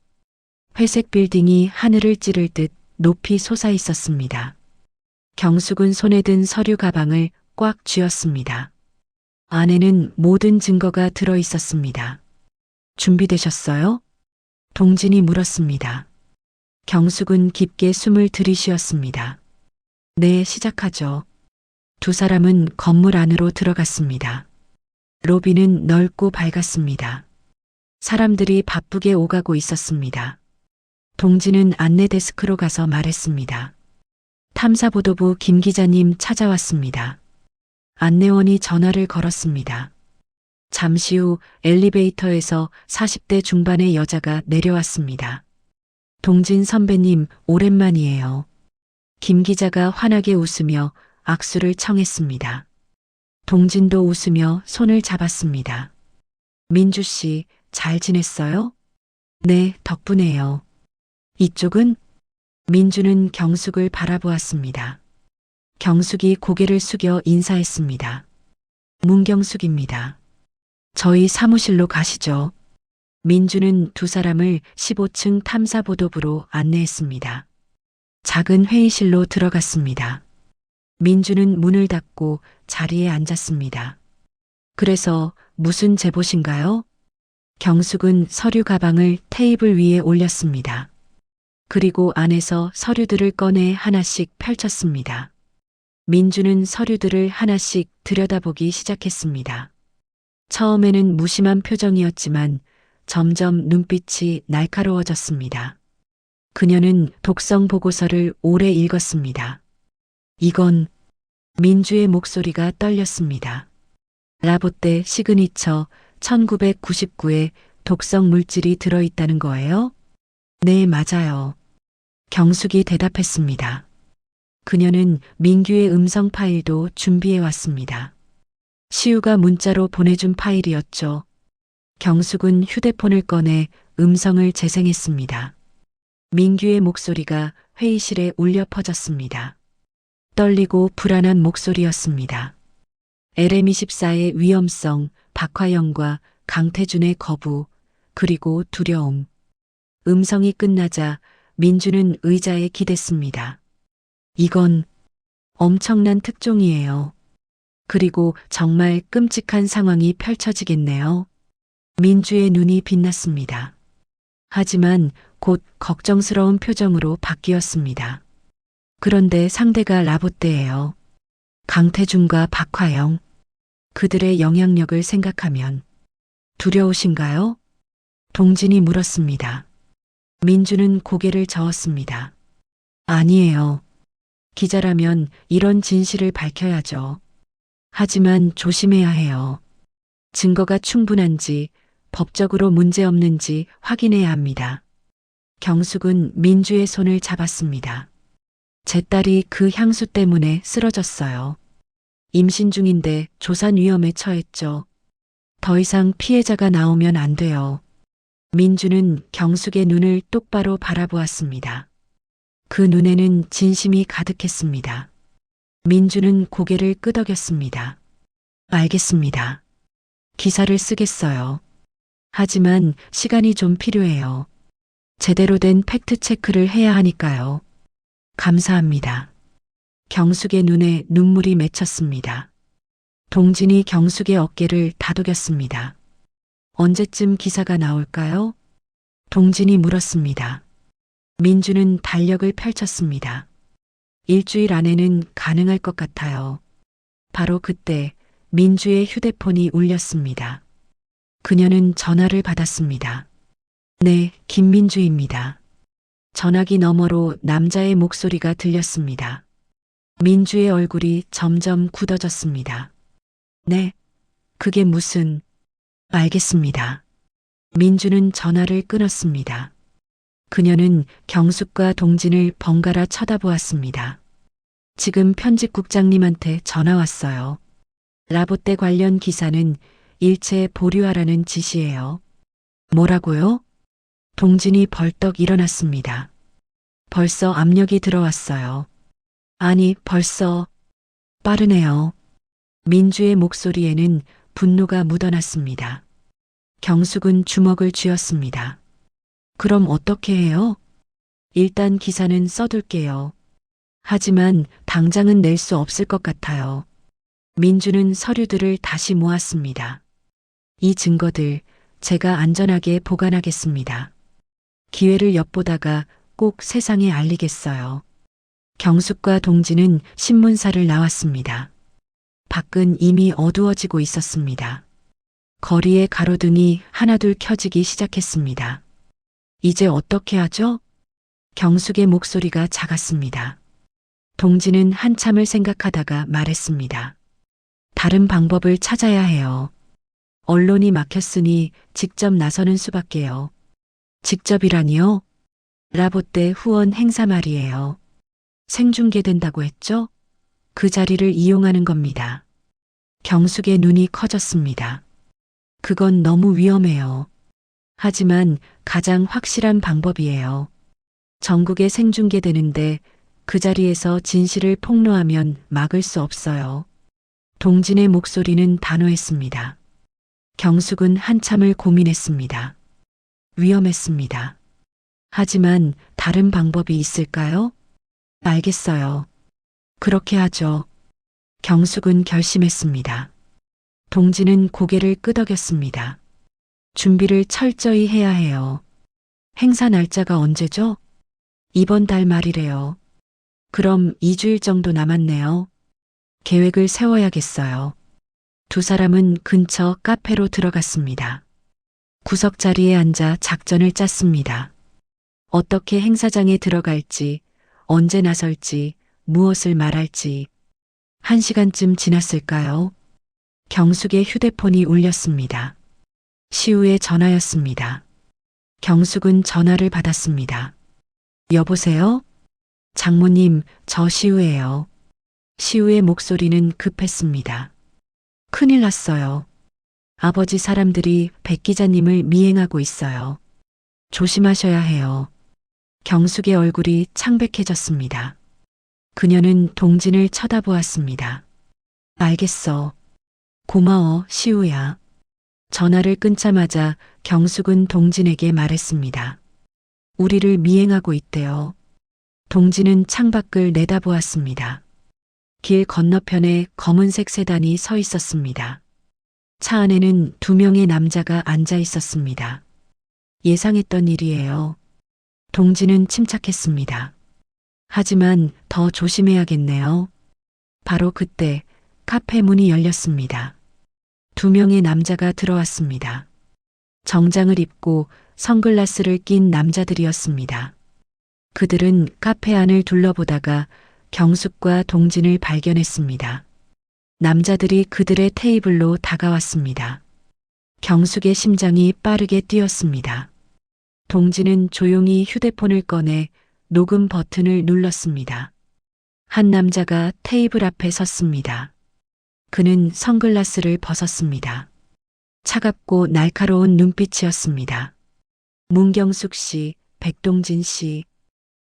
회색 빌딩이 하늘을 찌를 듯 높이 솟아 있었습니다. 경숙은 손에 든 서류 가방을 꽉 쥐었습니다. 안에는 모든 증거가 들어 있었습니다. 준비되셨어요? 동진이 물었습니다. 경숙은 깊게 숨을 들이쉬었습니다. 네, 시작하죠. 두 사람은 건물 안으로 들어갔습니다. 로비는 넓고 밝았습니다. 사람들이 바쁘게 오가고 있었습니다. 동진은 안내 데스크로 가서 말했습니다. 탐사보도부 김 기자님 찾아왔습니다. 안내원이 전화를 걸었습니다. 잠시 후 엘리베이터에서 40대 중반의 여자가 내려왔습니다. 동진 선배님, 오랜만이에요. 김 기자가 환하게 웃으며 악수를 청했습니다. 동진도 웃으며 손을 잡았습니다. 민주 씨, 잘 지냈어요? 네, 덕분에요. 이쪽은? 민주는 경숙을 바라보았습니다. 경숙이 고개를 숙여 인사했습니다. 문경숙입니다. 저희 사무실로 가시죠. 민주는 두 사람을 15층 탐사보도부로 안내했습니다. 작은 회의실로 들어갔습니다. 민주는 문을 닫고 자리에 앉았습니다. 그래서 무슨 제보신가요? 경숙은 서류 가방을 테이블 위에 올렸습니다. 그리고 안에서 서류들을 꺼내 하나씩 펼쳤습니다. 민주는 서류들을 하나씩 들여다보기 시작했습니다. 처음에는 무심한 표정이었지만 점점 눈빛이 날카로워졌습니다. 그녀는 독성 보고서를 오래 읽었습니다. 이건 민주의 목소리가 떨렸습니다. 라보떼 시그니처 1999에 독성 물질이 들어있다는 거예요? 네, 맞아요. 경숙이 대답했습니다. 그녀는 민규의 음성 파일도 준비해 왔습니다. 시우가 문자로 보내준 파일이었죠. 경숙은 휴대폰을 꺼내 음성을 재생했습니다. 민규의 목소리가 회의실에 울려 퍼졌습니다. 떨리고 불안한 목소리였습니다. LM24의 위험성, 박화영과 강태준의 거부, 그리고 두려움. 음성이 끝나자 민주는 의자에 기댔습니다. 이건 엄청난 특종이에요. 그리고 정말 끔찍한 상황이 펼쳐지겠네요. 민주의 눈이 빛났습니다. 하지만 곧 걱정스러운 표정으로 바뀌었습니다. 그런데 상대가 라보떼예요. 강태준과 박화영. 그들의 영향력을 생각하면 두려우신가요? 동진이 물었습니다. 민주는 고개를 저었습니다. 아니에요. 기자라면 이런 진실을 밝혀야죠. 하지만 조심해야 해요. 증거가 충분한지, 법적으로 문제없는지 확인해야 합니다. 경숙은 민주의 손을 잡았습니다. 제 딸이 그 향수 때문에 쓰러졌어요. 임신 중인데 조산 위험에 처했죠. 더 이상 피해자가 나오면 안 돼요. 민주는 경숙의 눈을 똑바로 바라보았습니다. 그 눈에는 진심이 가득했습니다. 민주는 고개를 끄덕였습니다. 알겠습니다. 기사를 쓰겠어요. 하지만 시간이 좀 필요해요. 제대로 된 팩트 체크를 해야 하니까요. 감사합니다. 경숙의 눈에 눈물이 맺혔습니다. 동진이 경숙의 어깨를 다독였습니다. 언제쯤 기사가 나올까요? 동진이 물었습니다. 민주는 달력을 펼쳤습니다. 일주일 안에는 가능할 것 같아요. 바로 그때 민주의 휴대폰이 울렸습니다. 그녀는 전화를 받았습니다. 네, 김민주입니다. 전화기 너머로 남자의 목소리가 들렸습니다. 민주의 얼굴이 점점 굳어졌습니다. 네, 그게 무슨... 알겠습니다. 민주는 전화를 끊었습니다. 그녀는 경숙과 동진을 번갈아 쳐다보았습니다. 지금 편집국장님한테 전화 왔어요. 라보떼 관련 기사는 일체 보류하라는 지시예요. 뭐라고요? 동진이 벌떡 일어났습니다. 벌써 압력이 들어왔어요. 아니, 벌써... 빠르네요. 민주의 목소리에는 분노가 묻어났습니다. 경숙은 주먹을 쥐었습니다. 그럼 어떻게 해요? 일단 기사는 써둘게요. 하지만 당장은 낼 수 없을 것 같아요. 민주는 서류들을 다시 모았습니다. 이 증거들 제가 안전하게 보관하겠습니다. 기회를 엿보다가 꼭 세상에 알리겠어요. 경숙과 동진은 신문사를 나왔습니다. 밖은 이미 어두워지고 있었습니다. 거리의 가로등이 하나둘 켜지기 시작했습니다. 이제 어떻게 하죠? 경숙의 목소리가 작았습니다. 동진은 한참을 생각하다가 말했습니다. 다른 방법을 찾아야 해요. 언론이 막혔으니 직접 나서는 수밖에요. 직접이라니요? 라보떼 후원 행사 말이에요. 생중계된다고 했죠? 그 자리를 이용하는 겁니다. 경숙의 눈이 커졌습니다. 그건 너무 위험해요. 하지만 가장 확실한 방법이에요. 전국에 생중계되는데 그 자리에서 진실을 폭로하면 막을 수 없어요. 동진의 목소리는 단호했습니다. 경숙은 한참을 고민했습니다. 위험했습니다. 하지만 다른 방법이 있을까요? 알겠어요. 그렇게 하죠. 경숙은 결심했습니다. 동진은 고개를 끄덕였습니다. 준비를 철저히 해야 해요. 행사 날짜가 언제죠? 이번 달 말이래요. 그럼 2주일 정도 남았네요. 계획을 세워야겠어요. 두 사람은 근처 카페로 들어갔습니다. 구석 자리에 앉아 작전을 짰습니다. 어떻게 행사장에 들어갈지, 언제 나설지, 무엇을 말할지. 1시간쯤 지났을까요? 경숙의 휴대폰이 울렸습니다. 시우의 전화였습니다. 경숙은 전화를 받았습니다. 여보세요? 장모님, 저 시우예요. 시우의 목소리는 급했습니다. 큰일 났어요. 아버지 사람들이 백 기자님을 미행하고 있어요. 조심하셔야 해요. 경숙의 얼굴이 창백해졌습니다. 그녀는 동진을 쳐다보았습니다. 알겠어. 고마워, 시우야. 전화를 끊자마자 경숙은 동진에게 말했습니다. 우리를 미행하고 있대요. 동진은 창밖을 내다보았습니다. 길 건너편에 검은색 세단이 서 있었습니다. 차 안에는 2명의 남자가 앉아 있었습니다. 예상했던 일이에요. 동진은 침착했습니다. 하지만 더 조심해야겠네요. 바로 그때 카페 문이 열렸습니다. 2명의 남자가 들어왔습니다. 정장을 입고 선글라스를 낀 남자들이었습니다. 그들은 카페 안을 둘러보다가 경숙과 동진을 발견했습니다. 남자들이 그들의 테이블로 다가왔습니다. 경숙의 심장이 빠르게 뛰었습니다. 동진은 조용히 휴대폰을 꺼내 녹음 버튼을 눌렀습니다. 한 남자가 테이블 앞에 섰습니다. 그는 선글라스를 벗었습니다. 차갑고 날카로운 눈빛이었습니다. 문경숙 씨, 백동진 씨,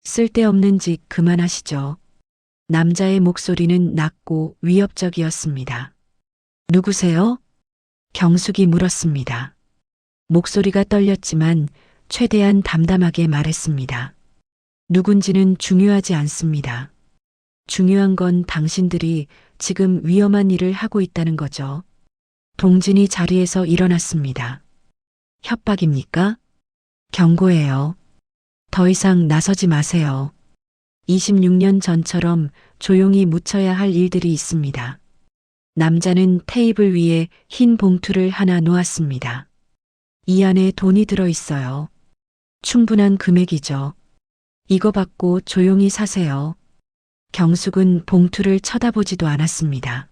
쓸데없는 짓 그만하시죠. 남자의 목소리는 낮고 위협적이었습니다. 누구세요? 경숙이 물었습니다. 목소리가 떨렸지만 최대한 담담하게 말했습니다. 누군지는 중요하지 않습니다. 중요한 건 당신들이 지금 위험한 일을 하고 있다는 거죠. 동진이 자리에서 일어났습니다. 협박입니까? 경고해요. 더 이상 나서지 마세요. 26년 전처럼 조용히 묻혀야 할 일들이 있습니다. 남자는 테이블 위에 흰 봉투를 하나 놓았습니다. 이 안에 돈이 들어 있어요. 충분한 금액이죠. 이거 받고 조용히 사세요. 경숙은 봉투를 쳐다보지도 않았습니다.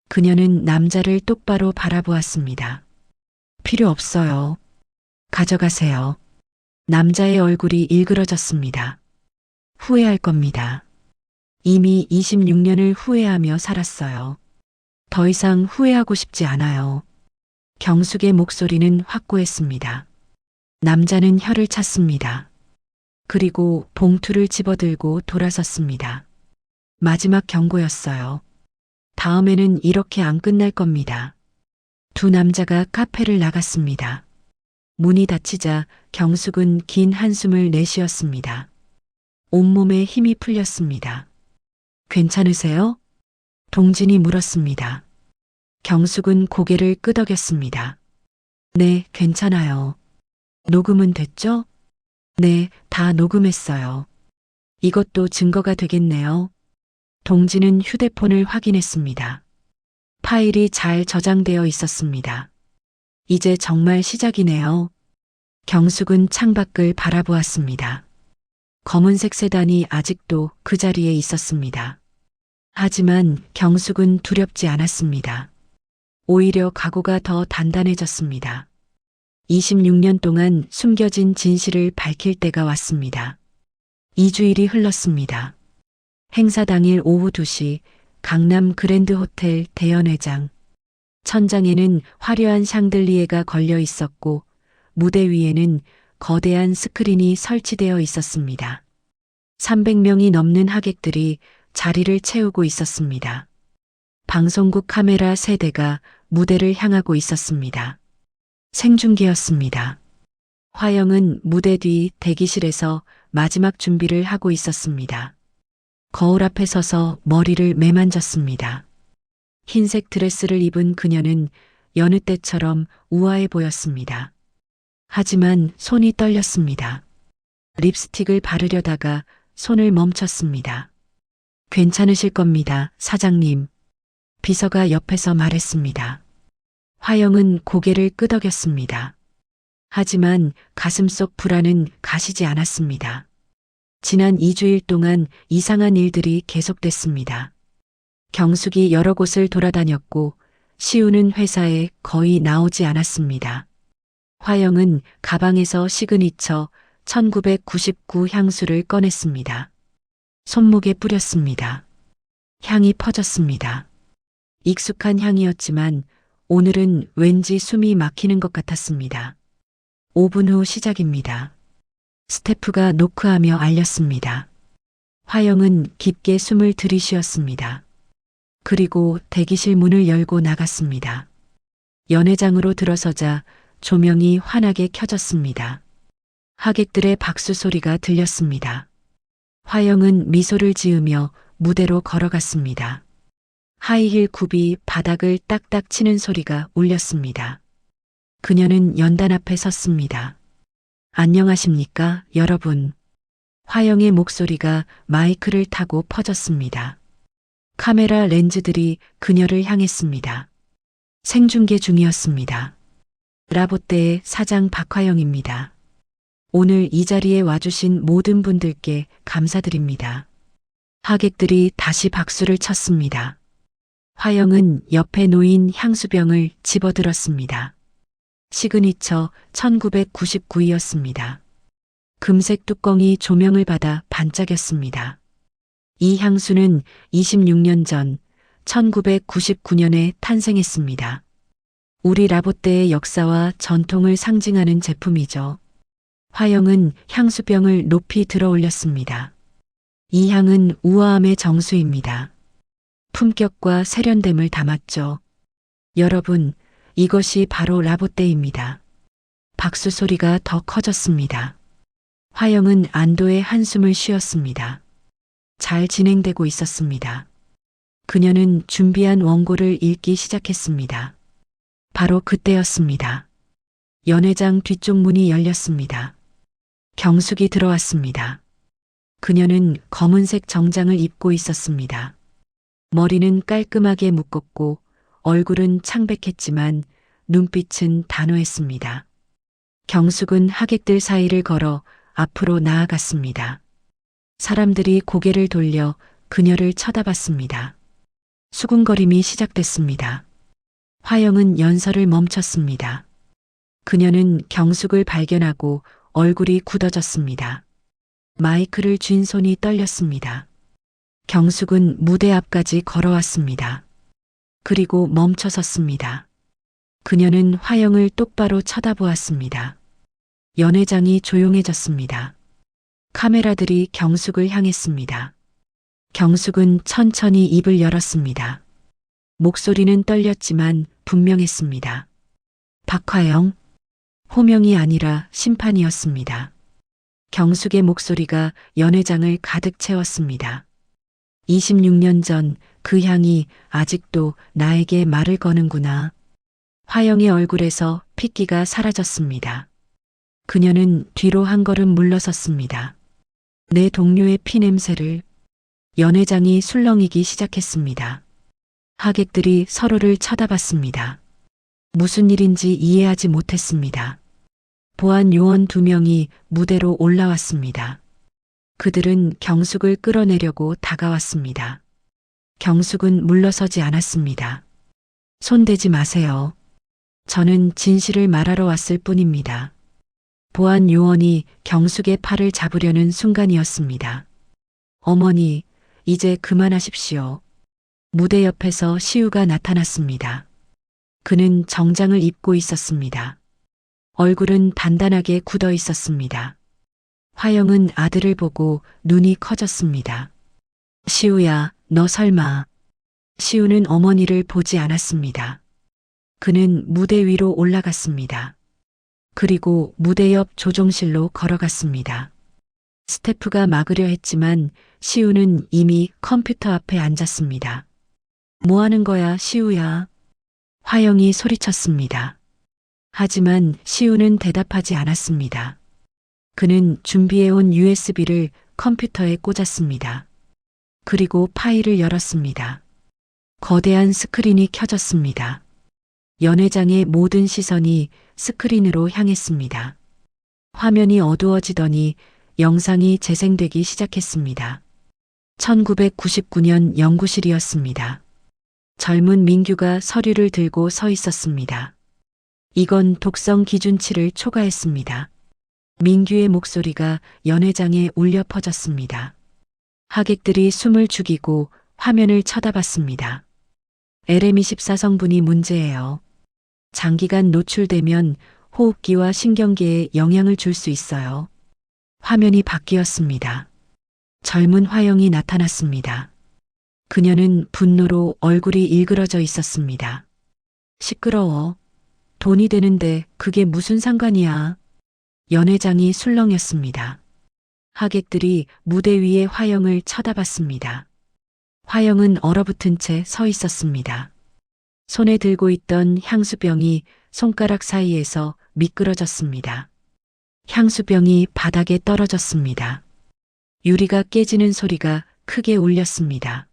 그녀는 남자를 똑바로 바라보았습니다. 필요 없어요. 가져가세요. 남자의 얼굴이 일그러졌습니다. 후회할 겁니다. 이미 26년을 후회하며 살았어요. 더 이상 후회하고 싶지 않아요. 경숙의 목소리는 확고했습니다. 남자는 혀를 찼습니다. 그리고 봉투를 집어들고 돌아섰습니다. 마지막 경고였어요. 다음에는 이렇게 안 끝날 겁니다. 두 남자가 카페를 나갔습니다. 문이 닫히자 경숙은 긴 한숨을 내쉬었습니다. 온몸에 힘이 풀렸습니다. 괜찮으세요? 동진이 물었습니다. 경숙은 고개를 끄덕였습니다. 네, 괜찮아요. 녹음은 됐죠? 네, 다 녹음했어요. 이것도 증거가 되겠네요. 동진은 휴대폰을 확인했습니다. 파일이 잘 저장되어 있었습니다. 이제 정말 시작이네요. 경숙은 창밖을 바라보았습니다. 검은색 세단이 아직도 그 자리에 있었습니다. 하지만 경숙은 두렵지 않았습니다. 오히려 각오가 더 단단해졌습니다. 26년 동안 숨겨진 진실을 밝힐 때가 왔습니다. 2주일이 흘렀습니다. 행사 당일 오후 2시 강남 그랜드 호텔 대연회장. 천장에는 화려한 샹들리에가 걸려 있었고 무대 위에는 거대한 스크린이 설치되어 있었습니다. 300명이 넘는 하객들이 자리를 채우고 있었습니다. 방송국 카메라 3대가 무대를 향하고 있었습니다. 생중계였습니다. 화영은 무대 뒤 대기실에서 마지막 준비를 하고 있었습니다. 거울 앞에 서서 머리를 매만졌습니다. 흰색 드레스를 입은 그녀는 여느 때처럼 우아해 보였습니다. 하지만 손이 떨렸습니다. 립스틱을 바르려다가 손을 멈췄습니다. 괜찮으실 겁니다, 사장님. 비서가 옆에서 말했습니다. 화영은 고개를 끄덕였습니다. 하지만 가슴속 불안은 가시지 않았습니다. 지난 2주일 동안 이상한 일들이 계속됐습니다. 경숙이 여러 곳을 돌아다녔고 시우는 회사에 거의 나오지 않았습니다. 화영은 가방에서 시그니처 1999 향수를 꺼냈습니다. 손목에 뿌렸습니다. 향이 퍼졌습니다. 익숙한 향이었지만 오늘은 왠지 숨이 막히는 것 같았습니다. 5분 후 시작입니다. 스태프가 노크하며 알렸습니다. 화영은 깊게 숨을 들이쉬었습니다. 그리고 대기실 문을 열고 나갔습니다. 연회장으로 들어서자 조명이 환하게 켜졌습니다. 하객들의 박수 소리가 들렸습니다. 화영은 미소를 지으며 무대로 걸어갔습니다. 하이힐 굽이 바닥을 딱딱 치는 소리가 울렸습니다. 그녀는 연단 앞에 섰습니다. 안녕하십니까, 여러분. 화영의 목소리가 마이크를 타고 퍼졌습니다. 카메라 렌즈들이 그녀를 향했습니다. 생중계 중이었습니다. 라보떼의 사장 박화영입니다. 오늘 이 자리에 와주신 모든 분들께 감사드립니다. 하객들이 다시 박수를 쳤습니다. 화영은 옆에 놓인 향수병을 집어들었습니다. 시그니처 1999이었습니다. 금색 뚜껑이 조명을 받아 반짝였습니다. 이 향수는 26년 전 1999년에 탄생했습니다. 우리 라보떼의 역사와 전통을 상징하는 제품이죠. 화영은 향수병을 높이 들어 올렸습니다. 이 향은 우아함의 정수입니다. 품격과 세련됨을 담았죠. 여러분, 이것이 바로 라보떼입니다. 박수 소리가 더 커졌습니다. 화영은 안도의 한숨을 쉬었습니다. 잘 진행되고 있었습니다. 그녀는 준비한 원고를 읽기 시작했습니다. 바로 그때였습니다. 연회장 뒤쪽 문이 열렸습니다. 경숙이 들어왔습니다. 그녀는 검은색 정장을 입고 있었습니다. 머리는 깔끔하게 묶었고 얼굴은 창백했지만 눈빛은 단호했습니다. 경숙은 하객들 사이를 걸어 앞으로 나아갔습니다. 사람들이 고개를 돌려 그녀를 쳐다봤습니다. 수군거림이 시작됐습니다. 화영은 연설을 멈췄습니다. 그녀는 경숙을 발견하고 얼굴이 굳어졌습니다. 마이크를 쥔 손이 떨렸습니다. 경숙은 무대 앞까지 걸어왔습니다. 그리고 멈춰 섰습니다. 그녀는 화영을 똑바로 쳐다보았습니다. 연회장이 조용해졌습니다. 카메라들이 경숙을 향했습니다. 경숙은 천천히 입을 열었습니다. 목소리는 떨렸지만 분명했습니다. 박화영. 호명이 아니라 심판이었습니다. 경숙의 목소리가 연회장을 가득 채웠습니다. 26년 전 그 향이 아직도 나에게 말을 거는구나. 화영의 얼굴에서 핏기가 사라졌습니다. 그녀는 뒤로 한 걸음 물러섰습니다. 내 동료의 피 냄새를. 연회장이 술렁이기 시작했습니다. 하객들이 서로를 쳐다봤습니다. 무슨 일인지 이해하지 못했습니다. 보안 요원 2명이 무대로 올라왔습니다. 그들은 경숙을 끌어내려고 다가왔습니다. 경숙은 물러서지 않았습니다. 손대지 마세요. 저는 진실을 말하러 왔을 뿐입니다. 보안 요원이 경숙의 팔을 잡으려는 순간이었습니다. 어머니, 이제 그만하십시오. 무대 옆에서 시우가 나타났습니다. 그는 정장을 입고 있었습니다. 얼굴은 단단하게 굳어 있었습니다. 화영은 아들을 보고 눈이 커졌습니다. 시우야, 너 설마. 시우는 어머니를 보지 않았습니다. 그는 무대 위로 올라갔습니다. 그리고 무대 옆 조종실로 걸어갔습니다. 스태프가 막으려 했지만 시우는 이미 컴퓨터 앞에 앉았습니다. 뭐 하는 거야, 시우야? 화영이 소리쳤습니다. 하지만 시우는 대답하지 않았습니다. 그는 준비해온 USB를 컴퓨터에 꽂았습니다. 그리고 파일을 열었습니다. 거대한 스크린이 켜졌습니다. 연회장의 모든 시선이 스크린으로 향했습니다. 화면이 어두워지더니 영상이 재생되기 시작했습니다. 1999년 연구실이었습니다. 젊은 민규가 서류를 들고 서 있었습니다. 이건 독성 기준치를 초과했습니다. 민규의 목소리가 연회장에 울려 퍼졌습니다. 하객들이 숨을 죽이고 화면을 쳐다봤습니다. LM24 성분이 문제예요. 장기간 노출되면 호흡기와 신경계에 영향을 줄 수 있어요. 화면이 바뀌었습니다. 젊은 화영이 나타났습니다. 그녀는 분노로 얼굴이 일그러져 있었습니다. 시끄러워. 돈이 되는데 그게 무슨 상관이야. 연회장이 술렁였습니다. 하객들이 무대 위의 화영을 쳐다봤습니다. 화영은 얼어붙은 채 서 있었습니다. 손에 들고 있던 향수병이 손가락 사이에서 미끄러졌습니다. 향수병이 바닥에 떨어졌습니다. 유리가 깨지는 소리가 크게 울렸습니다.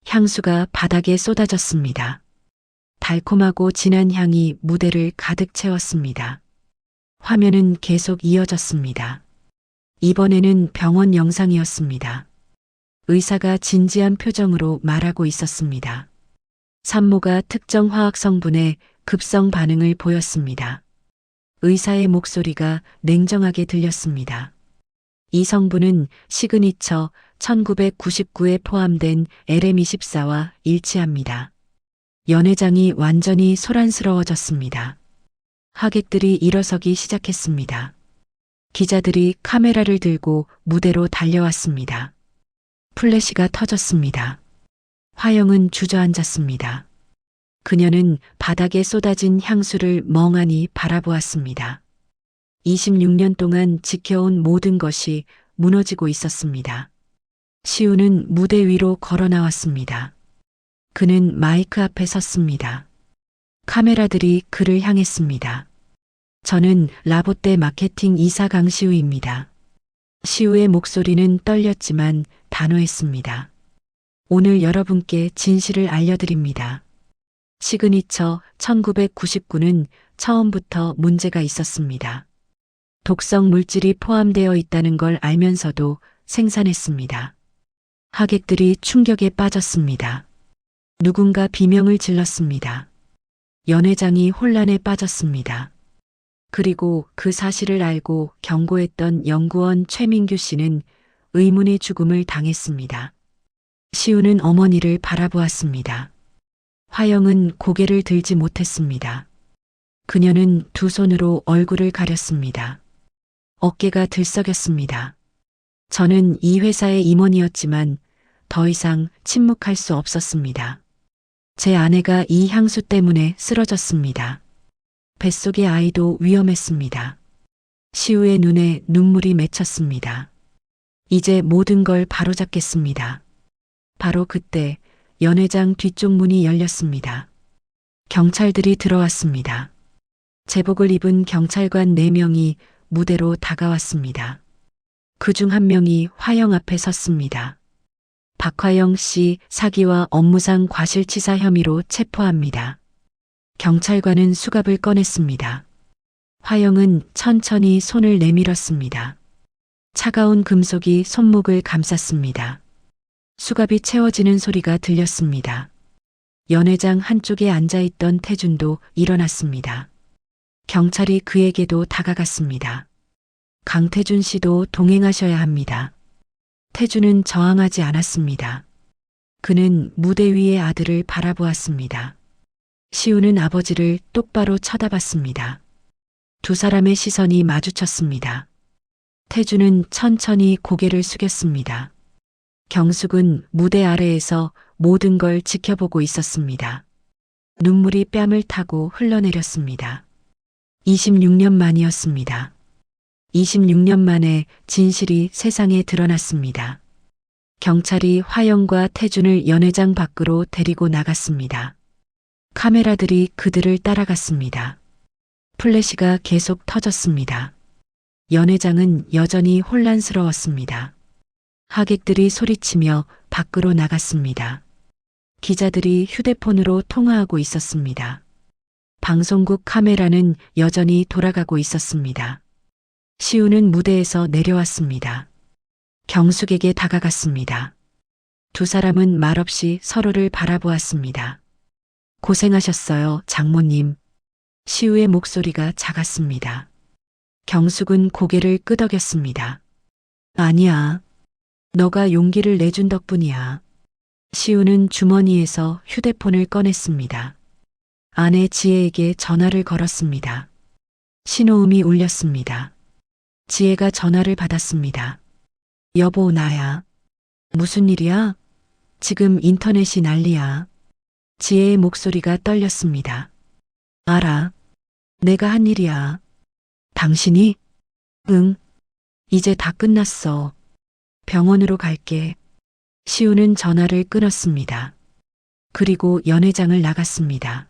향수가 바닥에 쏟아졌습니다. 달콤하고 진한 향이 무대를 가득 채웠습니다. 화면은 계속 이어졌습니다. 이번에는 병원 영상이었습니다. 의사가 진지한 표정으로 말하고 있었습니다. 산모가 특정 화학 성분에 급성 반응을 보였습니다. 의사의 목소리가 냉정하게 들렸습니다. 이 성분은 시그니처 1999에 포함된 LM24와 일치합니다. 연회장이 완전히 소란스러워졌습니다. 하객들이 일어서기 시작했습니다. 기자들이 카메라를 들고 무대로 달려왔습니다. 플래시가 터졌습니다. 화영은 주저앉았습니다. 그녀는 바닥에 쏟아진 향수를 멍하니 바라보았습니다. 26년 동안 지켜온 모든 것이 무너지고 있었습니다. 시우는 무대 위로 걸어 나왔습니다. 그는 마이크 앞에 섰습니다. 카메라들이 그를 향했습니다. 저는 라보떼 마케팅 이사 강시우입니다. 시우의 목소리는 떨렸지만 단호했습니다. 오늘 여러분께 진실을 알려드립니다. 시그니처 1999는 처음부터 문제가 있었습니다. 독성 물질이 포함되어 있다는 걸 알면서도 생산했습니다. 하객들이 충격에 빠졌습니다. 누군가 비명을 질렀습니다. 연회장이 혼란에 빠졌습니다. 그리고 그 사실을 알고 경고했던 연구원 최민규 씨는 의문의 죽음을 당했습니다. 시우는 어머니를 바라보았습니다. 화영은 고개를 들지 못했습니다. 그녀는 두 손으로 얼굴을 가렸습니다. 어깨가 들썩였습니다. 저는 이 회사의 임원이었지만 더 이상 침묵할 수 없었습니다. 제 아내가 이 향수 때문에 쓰러졌습니다. 뱃속의 아이도 위험했습니다. 시우의 눈에 눈물이 맺혔습니다. 이제 모든 걸 바로잡겠습니다. 바로 그때 연회장 뒤쪽 문이 열렸습니다. 경찰들이 들어왔습니다. 제복을 입은 경찰관 4명이 무대로 다가왔습니다. 그중 한 명이 화영 앞에 섰습니다. 박화영 씨 사기와 업무상 과실치사 혐의로 체포합니다. 경찰관은 수갑을 꺼냈습니다. 화영은 천천히 손을 내밀었습니다. 차가운 금속이 손목을 감쌌습니다. 수갑이 채워지는 소리가 들렸습니다. 연회장 한쪽에 앉아있던 태준도 일어났습니다. 경찰이 그에게도 다가갔습니다. 강태준 씨도 동행하셔야 합니다. 태준은 저항하지 않았습니다. 그는 무대 위의 아들을 바라보았습니다. 시우는 아버지를 똑바로 쳐다봤습니다. 두 사람의 시선이 마주쳤습니다. 태준은 천천히 고개를 숙였습니다. 경숙은 무대 아래에서 모든 걸 지켜보고 있었습니다. 눈물이 뺨을 타고 흘러내렸습니다. 26년 만이었습니다. 26년 만에 진실이 세상에 드러났습니다. 경찰이 화영과 태준을 연회장 밖으로 데리고 나갔습니다. 카메라들이 그들을 따라갔습니다. 플래시가 계속 터졌습니다. 연회장은 여전히 혼란스러웠습니다. 하객들이 소리치며 밖으로 나갔습니다. 기자들이 휴대폰으로 통화하고 있었습니다. 방송국 카메라는 여전히 돌아가고 있었습니다. 시우는 무대에서 내려왔습니다. 경숙에게 다가갔습니다. 두 사람은 말없이 서로를 바라보았습니다. 고생하셨어요, 장모님. 시우의 목소리가 작았습니다. 경숙은 고개를 끄덕였습니다. 아니야. 너가 용기를 내준 덕분이야. 시우는 주머니에서 휴대폰을 꺼냈습니다. 아내 지혜에게 전화를 걸었습니다. 신호음이 울렸습니다. 지혜가 전화를 받았습니다. 여보, 나야. 무슨 일이야? 지금 인터넷이 난리야. 지혜의 목소리가 떨렸습니다. 알아. 내가 한 일이야. 당신이? 응. 이제 다 끝났어. 병원으로 갈게. 시우는 전화를 끊었습니다. 그리고 연회장을 나갔습니다.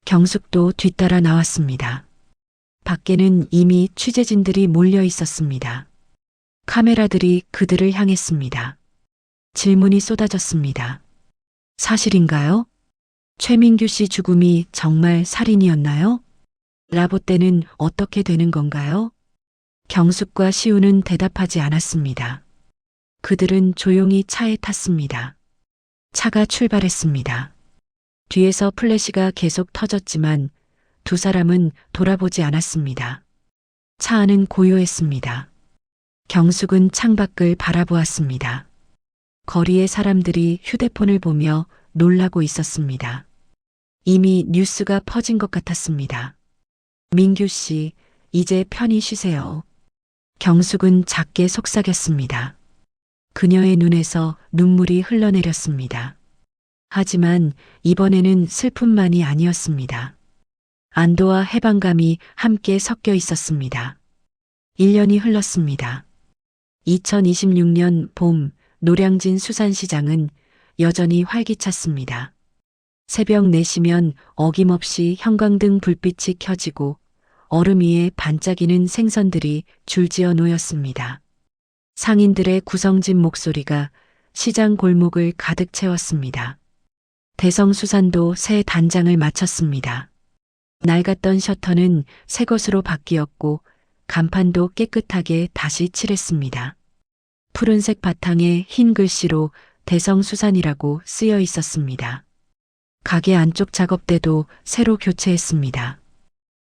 경숙도 뒤따라 나왔습니다. 밖에는 이미 취재진들이 몰려 있었습니다. 카메라들이 그들을 향했습니다. 질문이 쏟아졌습니다. 사실인가요? 최민규 씨 죽음이 정말 살인이었나요? 라보떼는 어떻게 되는 건가요? 경숙과 시우는 대답하지 않았습니다. 그들은 조용히 차에 탔습니다. 차가 출발했습니다. 뒤에서 플래시가 계속 터졌지만 두 사람은 돌아보지 않았습니다. 차 안은 고요했습니다. 경숙은 창밖을 바라보았습니다. 거리의 사람들이 휴대폰을 보며 놀라고 있었습니다. 이미 뉴스가 퍼진 것 같았습니다. 민규 씨, 이제 편히 쉬세요. 경숙은 작게 속삭였습니다. 그녀의 눈에서 눈물이 흘러내렸습니다. 하지만 이번에는 슬픔만이 아니었습니다. 안도와 해방감이 함께 섞여 있었습니다. 1년이 흘렀습니다. 2026년 봄 노량진 수산시장은 여전히 활기찼습니다. 새벽 4시면 어김없이 형광등 불빛이 켜지고 얼음 위에 반짝이는 생선들이 줄지어 놓였습니다. 상인들의 구성진 목소리가 시장 골목을 가득 채웠습니다. 대성수산도 새 단장을 마쳤습니다. 낡았던 셔터는 새 것으로 바뀌었고 간판도 깨끗하게 다시 칠했습니다. 푸른색 바탕에 흰 글씨로 대성수산이라고 쓰여 있었습니다. 가게 안쪽 작업대도 새로 교체했습니다.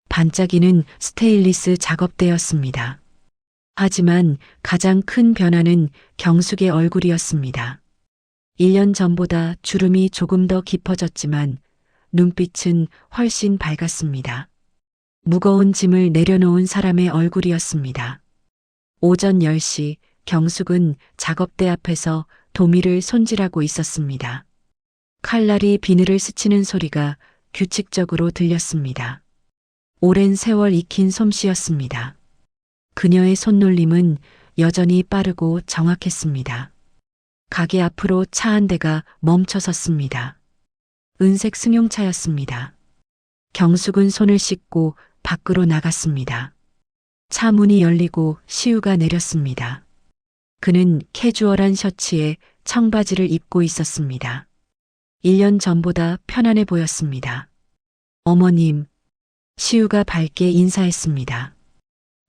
반짝이는 스테인리스 작업대였습니다. 하지만 가장 큰 변화는 경숙의 얼굴이었습니다. 1년 전보다 주름이 조금 더 깊어졌지만 눈빛은 훨씬 밝았습니다. 무거운 짐을 내려놓은 사람의 얼굴이었습니다. 오전 10시 경숙은 작업대 앞에서 도미를 손질하고 있었습니다. 칼날이 비늘을 스치는 소리가 규칙적으로 들렸습니다. 오랜 세월 익힌 솜씨였습니다. 그녀의 손놀림은 여전히 빠르고 정확했습니다. 가게 앞으로 차 한 대가 멈춰 섰습니다. 은색 승용차였습니다. 경숙은 손을 씻고 밖으로 나갔습니다. 차 문이 열리고 시우가 내렸습니다. 그는 캐주얼한 셔츠에 청바지를 입고 있었습니다. 1년 전보다 편안해 보였습니다. 어머님, 시우가 밝게 인사했습니다.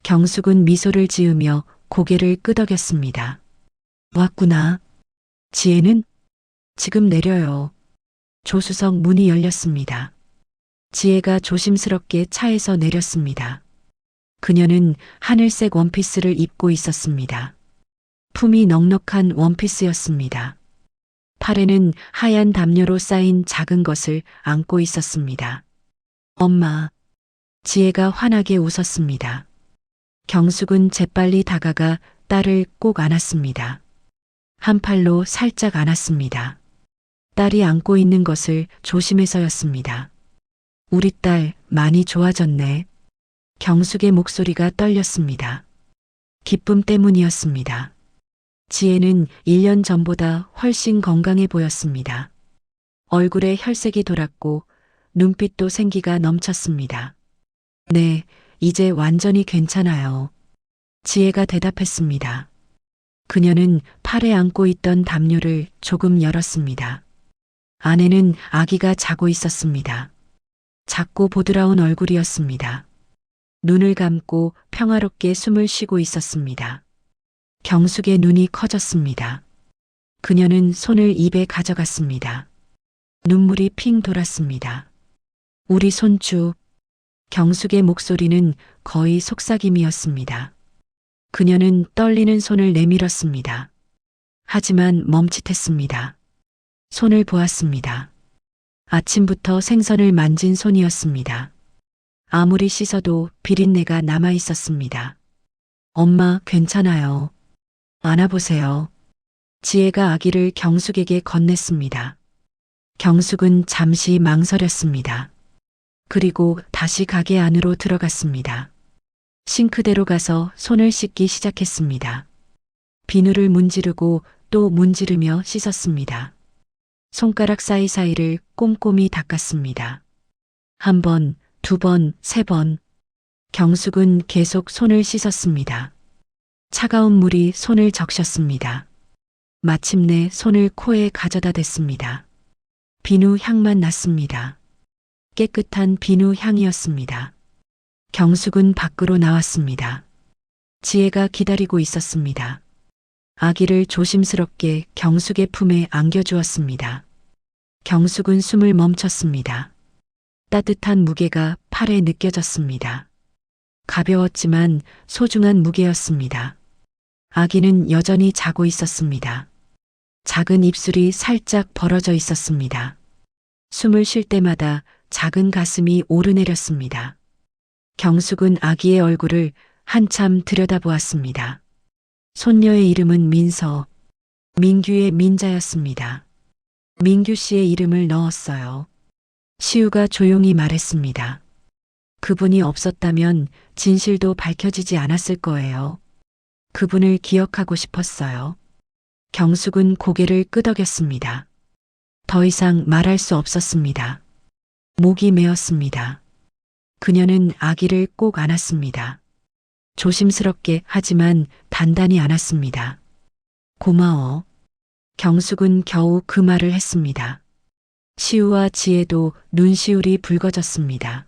경숙은 미소를 지으며 고개를 끄덕였습니다. 왔구나. 지혜는? 지금 내려요. 조수석 문이 열렸습니다. 지혜가 조심스럽게 차에서 내렸습니다. 그녀는 하늘색 원피스를 입고 있었습니다. 품이 넉넉한 원피스였습니다. 팔에는 하얀 담요로 쌓인 작은 것을 안고 있었습니다. 엄마. 지혜가 환하게 웃었습니다. 경숙은 재빨리 다가가 딸을 꼭 안았습니다. 한 팔로 살짝 안았습니다. 딸이 안고 있는 것을 조심해서였습니다. 우리 딸 많이 좋아졌네. 경숙의 목소리가 떨렸습니다. 기쁨 때문이었습니다. 지혜는 1년 전보다 훨씬 건강해 보였습니다. 얼굴에 혈색이 돌았고 눈빛도 생기가 넘쳤습니다. 네, 이제 완전히 괜찮아요. 지혜가 대답했습니다. 그녀는 팔에 안고 있던 담요를 조금 열었습니다. 안에는 아기가 자고 있었습니다. 작고 보드라운 얼굴이었습니다. 눈을 감고 평화롭게 숨을 쉬고 있었습니다. 경숙의 눈이 커졌습니다. 그녀는 손을 입에 가져갔습니다. 눈물이 핑 돌았습니다. 우리 손주. 경숙의 목소리는 거의 속삭임이었습니다. 그녀는 떨리는 손을 내밀었습니다. 하지만 멈칫했습니다. 손을 보았습니다. 아침부터 생선을 만진 손이었습니다. 아무리 씻어도 비린내가 남아 있었습니다. 엄마, 괜찮아요. 안아보세요. 지혜가 아기를 경숙에게 건넸습니다. 경숙은 잠시 망설였습니다. 그리고 다시 가게 안으로 들어갔습니다. 싱크대로 가서 손을 씻기 시작했습니다. 비누를 문지르고 또 문지르며 씻었습니다. 손가락 사이사이를 꼼꼼히 닦았습니다. 한 번, 두 번, 세 번. 경숙은 계속 손을 씻었습니다. 차가운 물이 손을 적셨습니다. 마침내 손을 코에 가져다 댔습니다. 비누 향만 났습니다. 깨끗한 비누 향이었습니다. 경숙은 밖으로 나왔습니다. 지혜가 기다리고 있었습니다. 아기를 조심스럽게 경숙의 품에 안겨주었습니다. 경숙은 숨을 멈췄습니다. 따뜻한 무게가 팔에 느껴졌습니다. 가벼웠지만 소중한 무게였습니다. 아기는 여전히 자고 있었습니다. 작은 입술이 살짝 벌어져 있었습니다. 숨을 쉴 때마다 작은 가슴이 오르내렸습니다. 경숙은 아기의 얼굴을 한참 들여다보았습니다. 손녀의 이름은 민서, 민규의 민자였습니다. 민규 씨의 이름을 넣었어요. 시우가 조용히 말했습니다. 그분이 없었다면 진실도 밝혀지지 않았을 거예요. 그분을 기억하고 싶었어요. 경숙은 고개를 끄덕였습니다. 더 이상 말할 수 없었습니다. 목이 메었습니다. 그녀는 아기를 꼭 안았습니다. 조심스럽게 하지만 단단히 안았습니다. 고마워. 경숙은 겨우 그 말을 했습니다. 시우와 지혜도 눈시울이 붉어졌습니다.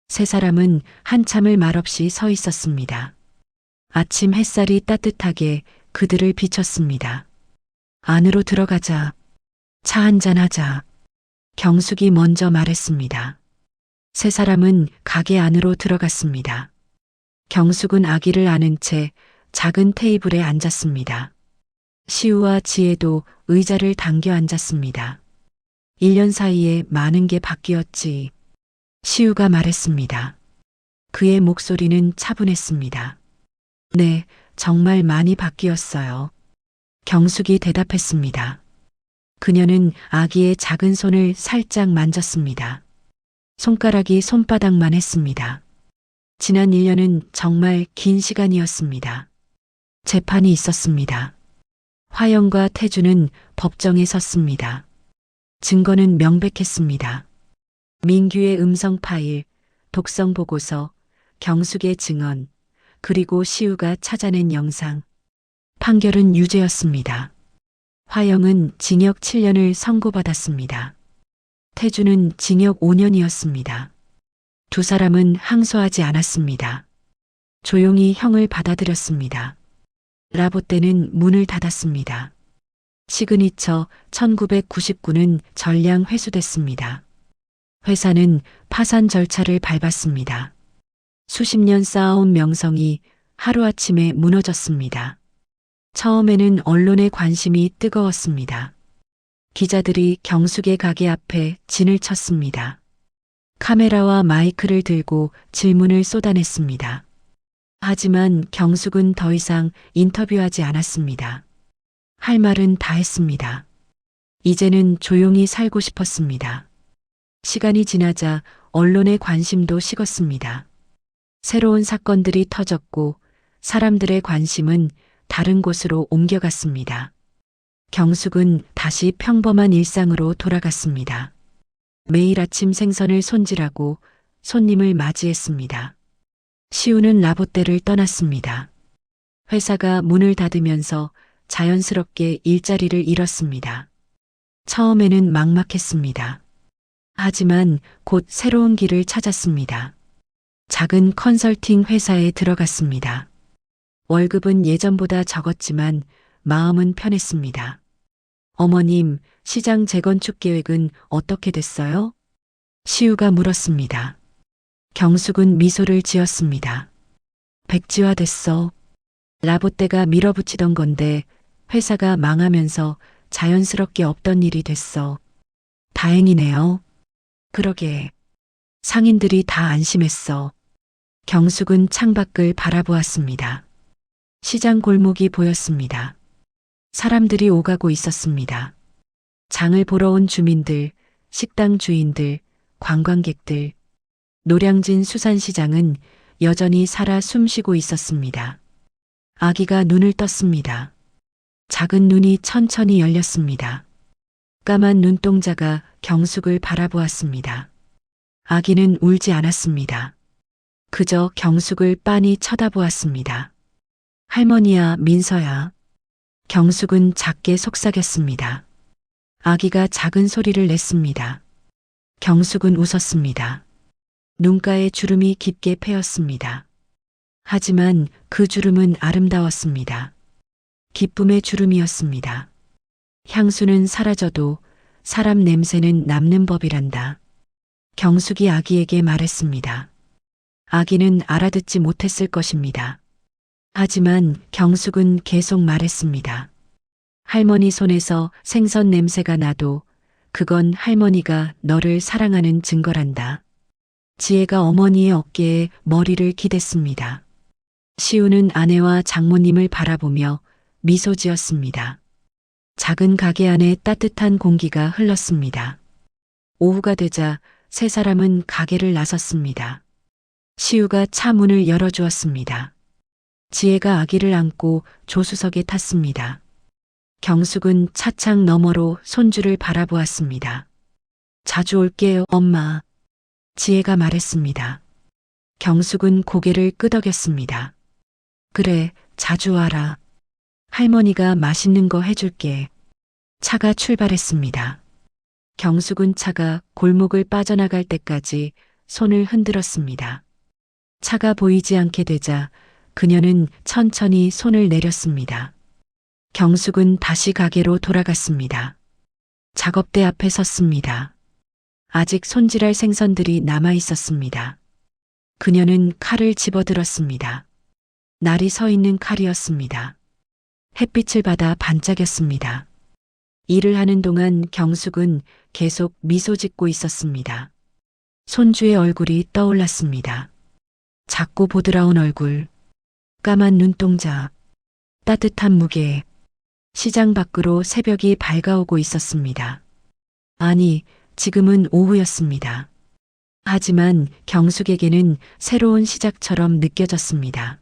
세 사람은 한참을 말없이 서 있었습니다. 아침 햇살이 따뜻하게 그들을 비췄습니다. 안으로 들어가자. 차 한잔 하자. 경숙이 먼저 말했습니다. 세 사람은 가게 안으로 들어갔습니다. 경숙은 아기를 안은 채 작은 테이블에 앉았습니다. 시우와 지혜도 의자를 당겨 앉았습니다. 1년 사이에 많은 게 바뀌었지. 시우가 말했습니다. 그의 목소리는 차분했습니다. 네, 정말 많이 바뀌었어요. 경숙이 대답했습니다. 그녀는 아기의 작은 손을 살짝 만졌습니다. 손가락이 손바닥만 했습니다. 지난 1년은 정말 긴 시간이었습니다. 재판이 있었습니다. 화영과 태주는 법정에 섰습니다. 증거는 명백했습니다. 민규의 음성 파일, 독성 보고서, 경숙의 증언, 그리고 시우가 찾아낸 영상. 판결은 유죄였습니다. 화영은 징역 7년을 선고받았습니다. 태주는 징역 5년이었습니다. 두 사람은 항소하지 않았습니다. 조용히 형을 받아들였습니다. 라보떼는 문을 닫았습니다. 시그니처 1999는 전량 회수됐습니다. 회사는 파산 절차를 밟았습니다. 수십 년 쌓아온 명성이 하루아침에 무너졌습니다. 처음에는 언론의 관심이 뜨거웠습니다. 기자들이 경숙의 가게 앞에 진을 쳤습니다. 카메라와 마이크를 들고 질문을 쏟아냈습니다. 하지만 경숙은 더 이상 인터뷰하지 않았습니다. 할 말은 다 했습니다. 이제는 조용히 살고 싶었습니다. 시간이 지나자 언론의 관심도 식었습니다. 새로운 사건들이 터졌고 사람들의 관심은 다른 곳으로 옮겨갔습니다. 경숙은 다시 평범한 일상으로 돌아갔습니다. 매일 아침 생선을 손질하고 손님을 맞이했습니다. 시우는 라보떼를 떠났습니다. 회사가 문을 닫으면서 자연스럽게 일자리를 잃었습니다. 처음에는 막막했습니다. 하지만 곧 새로운 길을 찾았습니다. 작은 컨설팅 회사에 들어갔습니다. 월급은 예전보다 적었지만 마음은 편했습니다. 어머님, 시장 재건축 계획은 어떻게 됐어요? 시우가 물었습니다. 경숙은 미소를 지었습니다. 백지화됐어. 라보떼가 밀어붙이던 건데 회사가 망하면서 자연스럽게 없던 일이 됐어. 다행이네요. 그러게. 상인들이 다 안심했어. 경숙은 창밖을 바라보았습니다. 시장 골목이 보였습니다. 사람들이 오가고 있었습니다. 장을 보러 온 주민들, 식당 주인들, 관광객들, 노량진 수산시장은 여전히 살아 숨쉬고 있었습니다. 아기가 눈을 떴습니다. 작은 눈이 천천히 열렸습니다. 까만 눈동자가 경숙을 바라보았습니다. 아기는 울지 않았습니다. 그저 경숙을 빤히 쳐다보았습니다. 할머니야, 민서야. 경숙은 작게 속삭였습니다. 아기가 작은 소리를 냈습니다. 경숙은 웃었습니다. 눈가에 주름이 깊게 패였습니다. 하지만 그 주름은 아름다웠습니다. 기쁨의 주름이었습니다. 향수는 사라져도 사람 냄새는 남는 법이란다. 경숙이 아기에게 말했습니다. 아기는 알아듣지 못했을 것입니다. 하지만 경숙은 계속 말했습니다. 할머니 손에서 생선 냄새가 나도 그건 할머니가 너를 사랑하는 증거란다. 지혜가 어머니의 어깨에 머리를 기댔습니다. 시우는 아내와 장모님을 바라보며 미소 지었습니다. 작은 가게 안에 따뜻한 공기가 흘렀습니다. 오후가 되자 세 사람은 가게를 나섰습니다. 시우가 차 문을 열어주었습니다. 지혜가 아기를 안고 조수석에 탔습니다. 경숙은 차창 너머로 손주를 바라보았습니다. 자주 올게요, 엄마. 지혜가 말했습니다. 경숙은 고개를 끄덕였습니다. 그래, 자주 와라. 할머니가 맛있는 거 해줄게. 차가 출발했습니다. 경숙은 차가 골목을 빠져나갈 때까지 손을 흔들었습니다. 차가 보이지 않게 되자 그녀는 천천히 손을 내렸습니다. 경숙은 다시 가게로 돌아갔습니다. 작업대 앞에 섰습니다. 아직 손질할 생선들이 남아 있었습니다. 그녀는 칼을 집어들었습니다. 날이 서 있는 칼이었습니다. 햇빛을 받아 반짝였습니다. 일을 하는 동안 경숙은 계속 미소 짓고 있었습니다. 손주의 얼굴이 떠올랐습니다. 작고 보드라운 얼굴, 까만 눈동자, 따뜻한 무게. 시장 밖으로 새벽이 밝아오고 있었습니다. 아니, 지금은 오후였습니다. 하지만 경숙에게는 새로운 시작처럼 느껴졌습니다.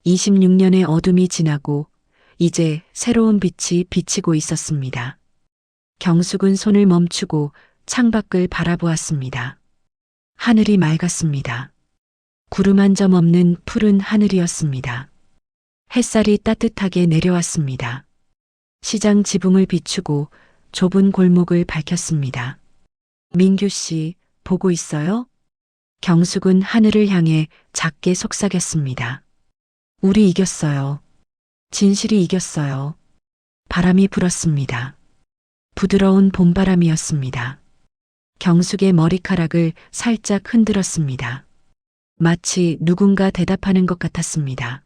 26년의 어둠이 지나고 이제 새로운 빛이 비치고 있었습니다. 경숙은 손을 멈추고 창밖을 바라보았습니다. 하늘이 맑았습니다. 구름 한 점 없는 푸른 하늘이었습니다. 햇살이 따뜻하게 내려왔습니다. 시장 지붕을 비추고 좁은 골목을 밝혔습니다. 민규 씨, 보고 있어요? 경숙은 하늘을 향해 작게 속삭였습니다. 우리 이겼어요. 진실이 이겼어요. 바람이 불었습니다. 부드러운 봄바람이었습니다. 경숙의 머리카락을 살짝 흔들었습니다. 마치 누군가 대답하는 것 같았습니다.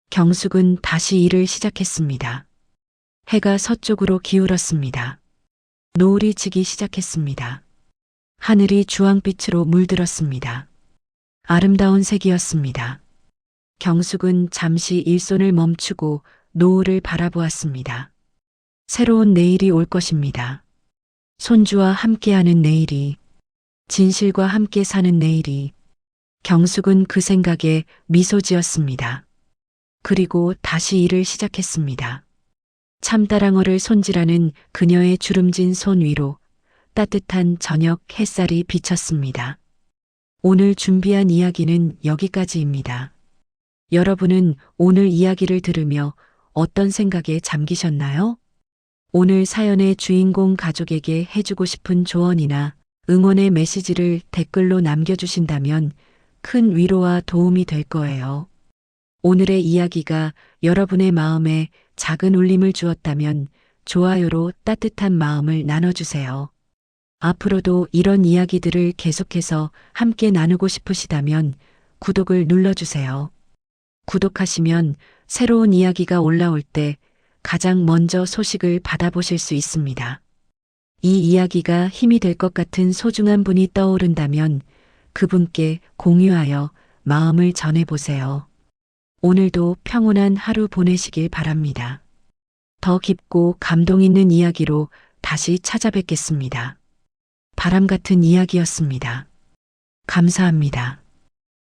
경숙은 다시 일을 시작했습니다. 해가 서쪽으로 기울었습니다. 노을이 지기 시작했습니다. 하늘이 주황빛으로 물들었습니다. 아름다운 색이었습니다. 경숙은 잠시 일손을 멈추고 노을을 바라보았습니다. 새로운 내일이 올 것입니다. 손주와 함께하는 내일이, 진실과 함께 사는 내일이. 경숙은 그 생각에 미소 지었습니다. 그리고 다시 일을 시작했습니다. 참다랑어를 손질하는 그녀의 주름진 손 위로 따뜻한 저녁 햇살이 비쳤습니다. 오늘 준비한 이야기는 여기까지입니다. 여러분은 오늘 이야기를 들으며 어떤 생각에 잠기셨나요? 오늘 사연의 주인공 가족에게 해주고 싶은 조언이나 응원의 메시지를 댓글로 남겨주신다면 큰 위로와 도움이 될 거예요. 오늘의 이야기가 여러분의 마음에 작은 울림을 주었다면 좋아요로 따뜻한 마음을 나눠주세요. 앞으로도 이런 이야기들을 계속해서 함께 나누고 싶으시다면 구독을 눌러주세요. 구독하시면 새로운 이야기가 올라올 때 가장 먼저 소식을 받아보실 수 있습니다. 이 이야기가 힘이 될 것 같은 소중한 분이 떠오른다면 그분께 공유하여 마음을 전해보세요. 오늘도 평온한 하루 보내시길 바랍니다. 더 깊고 감동 있는 이야기로 다시 찾아뵙겠습니다. 바람 같은 이야기였습니다. 감사합니다.